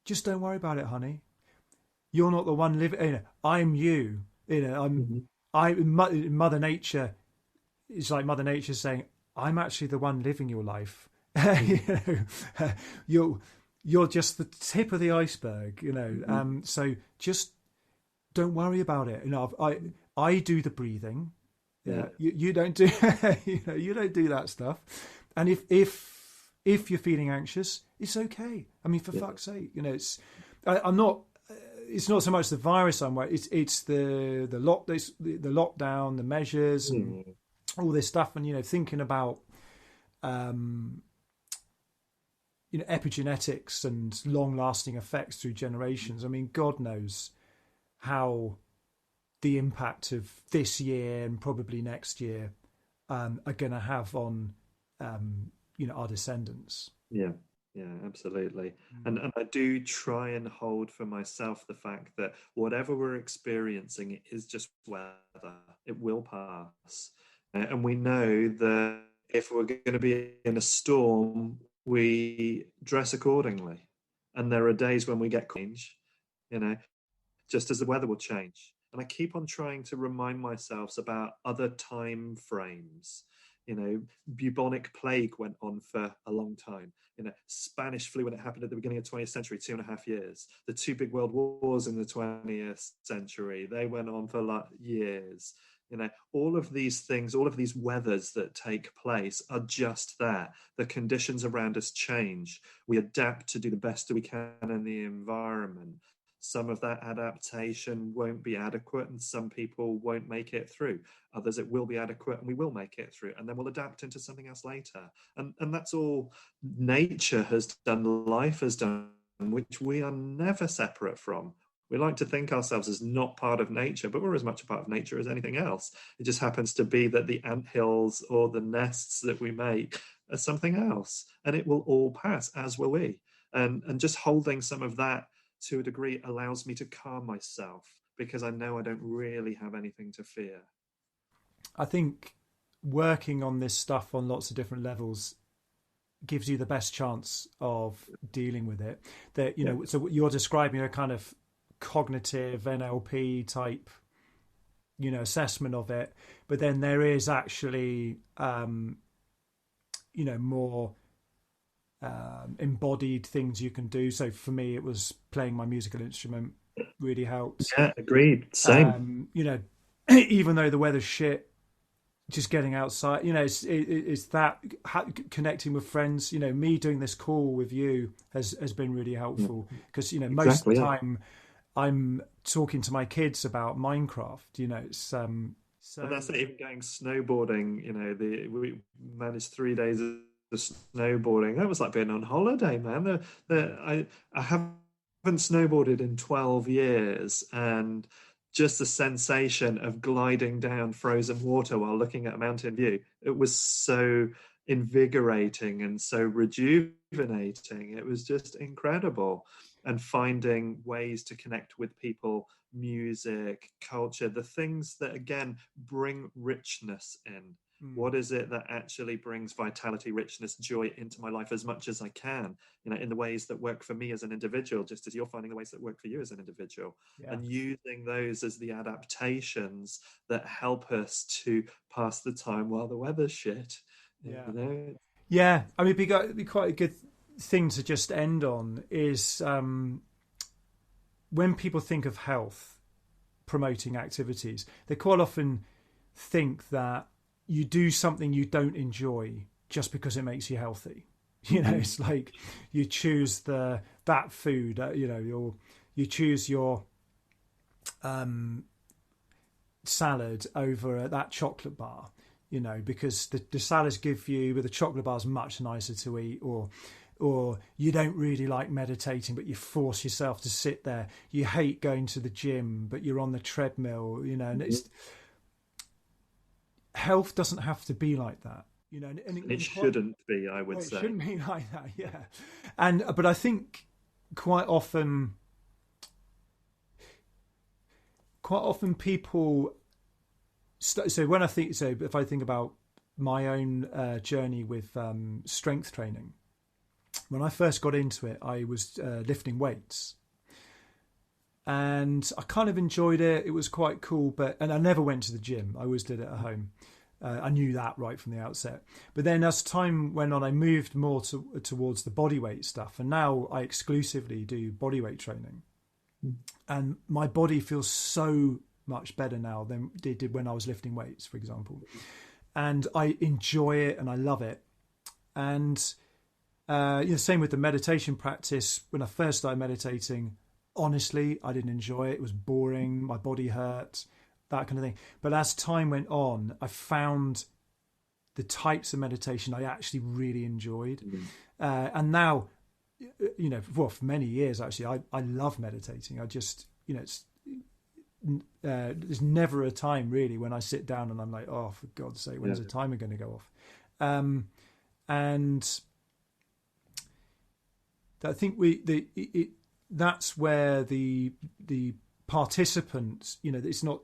[SPEAKER 1] just don't worry about it, honey. You're not the one living. I'm you. Mother Nature. It's like Mother Nature saying, I'm actually the one living your life. You're just the tip of the iceberg. So just don't worry about it. I do the breathing. You don't do. You don't do that stuff. And if you're feeling anxious, it's okay. I mean, for fuck's sake, I'm not. It's not so much the virus I'm worried. It's the lockdown, the measures, and all this stuff, and thinking about epigenetics and long-lasting effects through generations. I mean, God knows how the impact of this year and probably next year are going to have on our descendants.
[SPEAKER 2] Yeah, absolutely. And I do try and hold for myself the fact that whatever we're experiencing is just weather. It will pass. And we know that if we're going to be in a storm, we dress accordingly. And there are days when we get change, just as the weather will change. And I keep on trying to remind myself about other time frames. Bubonic plague went on for a long time. Spanish flu, when it happened at the beginning of the 20th century, 2.5 years. The two big world wars in the 20th century, they went on for years. All of these things, all of these weathers that take place are just that. The conditions around us change. We adapt to do the best that we can in the environment. Some of that adaptation won't be adequate, and some people won't make it through. Others, it will be adequate and we will make it through, and then we'll adapt into something else later. And that's all nature has done, life has done, which we are never separate from. We like to think ourselves as not part of nature, but we're as much a part of nature as anything else. It just happens to be that the anthills or the nests that we make are something else, and it will all pass, as will we. And just holding some of that to a degree allows me to calm myself, because I know I don't really have anything to fear.
[SPEAKER 1] I think working on this stuff on lots of different levels gives you the best chance of dealing with it. That, you know, so you're describing a kind of cognitive NLP type, you know, assessment of it, but then there is actually, you know, more embodied things you can do. So for me, it was playing my musical instrument really helped.
[SPEAKER 2] Yeah, agreed. Same.
[SPEAKER 1] You know, even though the weather's shit, just getting outside, you know, it's that connecting with friends. You know, me doing this call with you has been really helpful, because, you know, most of the time I'm talking to my kids about Minecraft. You know, it's so.
[SPEAKER 2] Well, that's it. Even going snowboarding. You know, we managed 3 days of snowboarding. That was like being on holiday, man. I haven't snowboarded in 12 years, and just the sensation of gliding down frozen water while looking at a mountain view, it was so invigorating and so rejuvenating. It was just incredible. And finding ways to connect with people, music, culture, the things that, again, bring richness in. What is it that actually brings vitality, richness, joy into my life as much as I can, you know, in the ways that work for me as an individual, just as you're finding the ways that work for you as an individual, and using those as the adaptations that help us to pass the time while the weather's shit. You know?
[SPEAKER 1] Yeah. I mean, it'd be quite a good thing to just end on is when people think of health promoting activities, they quite often think that you do something you don't enjoy just because it makes you healthy. You know, it's like you choose that food, you know, you choose your salad over that chocolate bar, you know, because the salads give you, but the chocolate bar is much nicer to eat. Or you don't really like meditating, but you force yourself to sit there. You hate going to the gym, but you're on the treadmill, you know, and it's, health doesn't have to be like that, you know. And
[SPEAKER 2] it shouldn't be, I would say.
[SPEAKER 1] It shouldn't be like that, yeah. But I think quite often people. So if I think about my own journey with strength training, when I first got into it, I was lifting weights. And I kind of enjoyed it. It was quite cool, and I never went to the gym. I always did it at home. I knew that right from the outset. But then as time went on, I moved more towards the bodyweight stuff. And now I exclusively do bodyweight training. And my body feels so much better now than it did when I was lifting weights, for example. And I enjoy it and I love it. And same with the meditation practice. When I first started meditating, honestly, I didn't enjoy it. It was boring. My body hurt, that kind of thing. But as time went on, I found the types of meditation I actually really enjoyed. And now, you know, well, for many years, actually, I love meditating. I just, you know, there's never a time really when I sit down and I'm like, oh, for God's sake, when's the timer going to go off? And I think that's where the participants, you know, it's not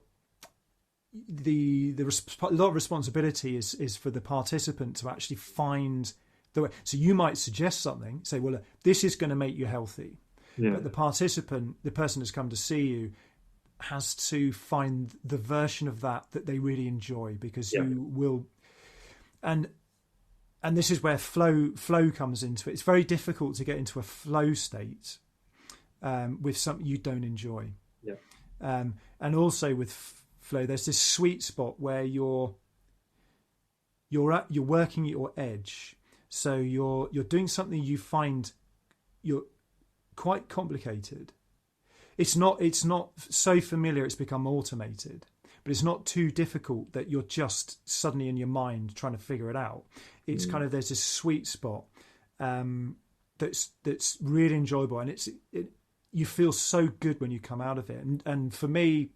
[SPEAKER 1] a lot of responsibility is for the participant to actually find the way. So you might suggest something, say, well, this is going to make you healthy, but the participant, the person that's come to see you, has to find the version of that they really enjoy, because you will. And this is where flow comes into it. It's very difficult to get into a flow state with something you don't enjoy. And also with flow, there's this sweet spot where you're working at your edge. So you're doing something you find you're quite complicated. It's not so familiar it's become automated. But it's not too difficult that you're just suddenly in your mind trying to figure it out. It's kind of, there's this sweet spot that's really enjoyable, and you feel so good when you come out of it. And for me,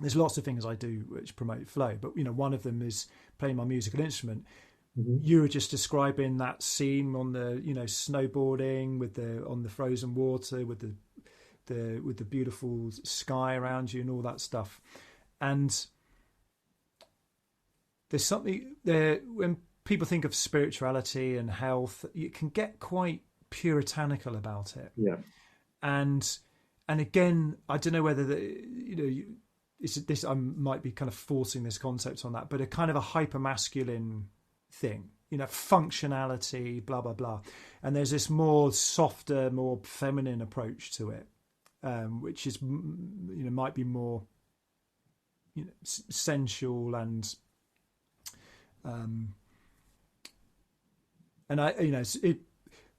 [SPEAKER 1] there's lots of things I do which promote flow, but one of them is playing my musical instrument.
[SPEAKER 2] Mm-hmm.
[SPEAKER 1] You were just describing that scene on the snowboarding on the frozen water with the beautiful sky around you and all that stuff. And there's something there when people think of spirituality and health, you can get quite puritanical about it.
[SPEAKER 2] Yeah.
[SPEAKER 1] And again, I don't know whether I might be kind of forcing this concept on that, but a kind of a hyper masculine thing, functionality, blah blah blah, and there's this more softer, more feminine approach to it, which is might be more sensual and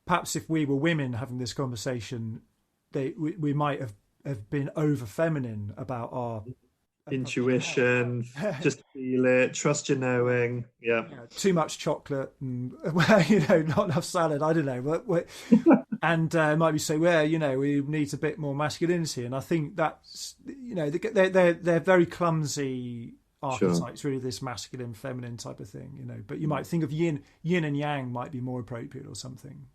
[SPEAKER 1] perhaps if we were women having this conversation, we might have been over feminine about our
[SPEAKER 2] intuition, just feel it, trust your knowing. Yeah.
[SPEAKER 1] Too much chocolate and not enough salad. I don't know, but and might be say, we need a bit more masculinity, and I think that's they're very clumsy archetypes, really, this masculine, feminine type of thing, but you might think of yin and yang might be more appropriate or something.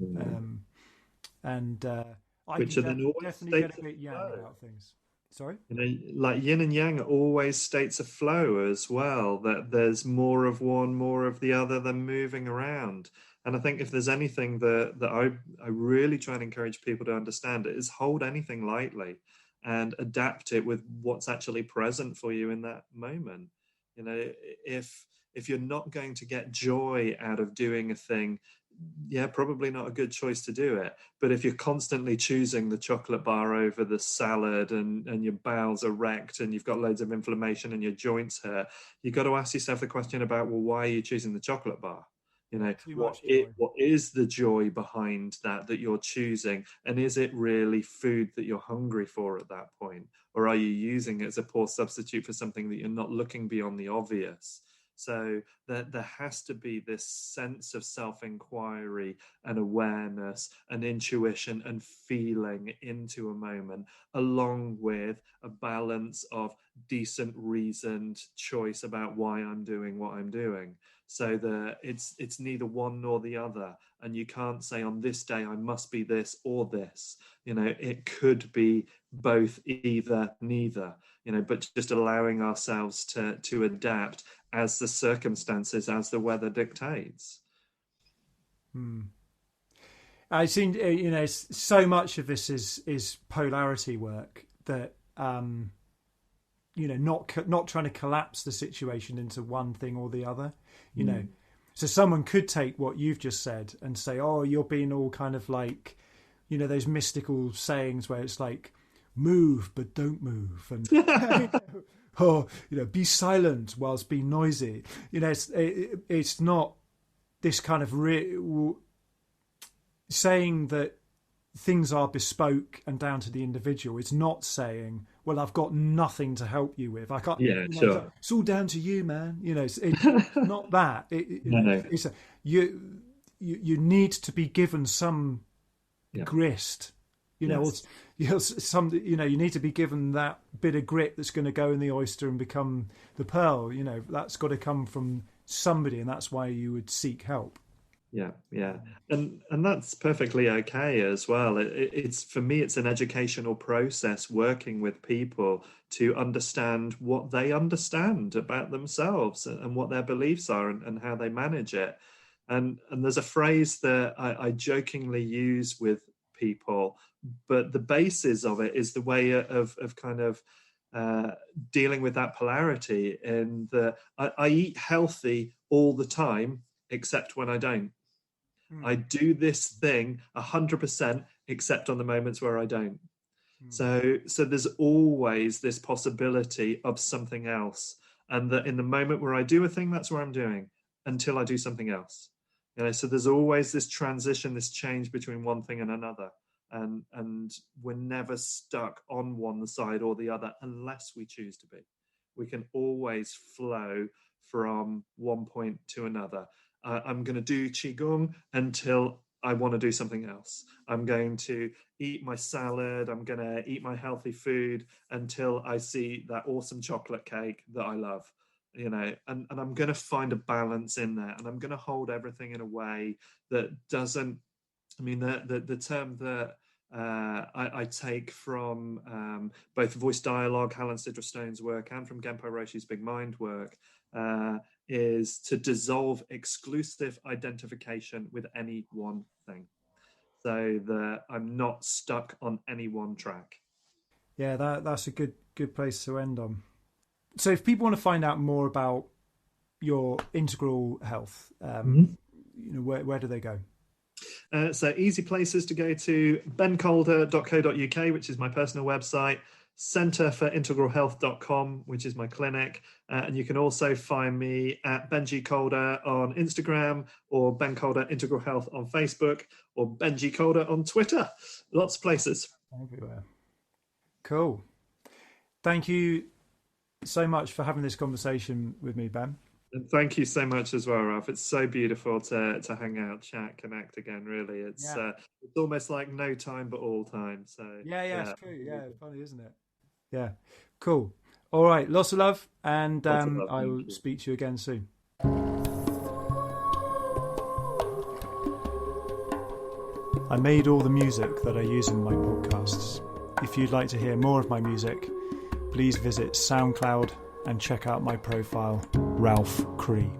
[SPEAKER 2] Which are then always
[SPEAKER 1] definitely get a bit yang about things. Sorry?
[SPEAKER 2] Like yin and yang are always states of flow as well, that there's more of one, more of the other than moving around. And I think if there's anything that I really try and encourage people to understand, it is hold anything lightly and adapt it with what's actually present for you in that moment. If you're not going to get joy out of doing a thing, probably not a good choice to do it. But if you're constantly choosing the chocolate bar over the salad and your bowels are wrecked and you've got loads of inflammation and your joints hurt, you've got to ask yourself the question about, well, why are you choosing the chocolate bar? What is the joy behind that you're choosing? And is it really food that you're hungry for at that point? Or are you using it as a poor substitute for something that you're not looking beyond the obvious? So there has to be this sense of self-inquiry and awareness and intuition and feeling into a moment, along with a balance of decent reasoned choice about why I'm doing what I'm doing. So that it's neither one nor the other, and you can't say on this day I must be this or this. It could be both, either, neither. But just allowing ourselves to adapt as the circumstances, as the weather dictates.
[SPEAKER 1] I think so much of this is polarity work that. Not trying to collapse the situation into one thing or the other, So someone could take what you've just said and say, oh, you're being all kind of like, those mystical sayings where it's like, move, but don't move. And, be silent whilst being noisy. It's not this kind of saying that things are bespoke and down to the individual. It's not saying, well, I've got nothing to help you with. I can't.
[SPEAKER 2] Sure.
[SPEAKER 1] It's all down to you, man. It's not that.
[SPEAKER 2] No.
[SPEAKER 1] It's you need to be given some grist. You need to be given that bit of grit that's going to go in the oyster and become the pearl. That's got to come from somebody, and that's why you would seek help.
[SPEAKER 2] Yeah. And that's perfectly okay as well. It's for me, it's an educational process working with people to understand what they understand about themselves and what their beliefs are and how they manage it. And there's a phrase that I jokingly use with people, but the basis of it is the way of kind of dealing with that polarity. And I eat healthy all the time, except when I don't. I do this thing 100%, except on the moments where I don't. So there's always this possibility of something else, and that in the moment where I do a thing, that's where I'm doing until I do something else. So there's always this transition, this change between one thing and another, and we're never stuck on one side or the other unless we choose to be. We can always flow from one point to another. I'm going to do Qigong until I want to do something else. I'm going to eat my salad. I'm going to eat my healthy food until I see that awesome chocolate cake that I love, and I'm going to find a balance in there, and I'm going to hold everything in a way that doesn't, the term that I take from both voice dialogue, Helen Sidra Stone's work, and from Genpo Roshi's Big Mind work, is to dissolve exclusive identification with any one thing, so that I'm not stuck on any one track.
[SPEAKER 1] Yeah, that's a good place to end on. So if people want to find out more about your integral health, where do they go?
[SPEAKER 2] So easy places to go to: bencalde.co.uk, which is my personal website, centreforintegralhealth.com, which is my clinic, and you can also find me at Benji Calde on Instagram, or Ben Calde Integral Health on Facebook, or Benji Calde on Twitter. Lots of places.
[SPEAKER 1] Everywhere. Cool. Thank you so much for having this conversation with me, Ben.
[SPEAKER 2] And thank you so much as well, Ralph. It's so beautiful to hang out, chat, connect again. Really, it's almost like no time but all time. So
[SPEAKER 1] yeah, it's true. Yeah, it's funny, isn't it? Yeah, cool. All right, lots of love, and I will speak to you again soon. I made all the music that I use in my podcasts. If you'd like to hear more of my music, please visit SoundCloud and check out my profile, Ralph Cree.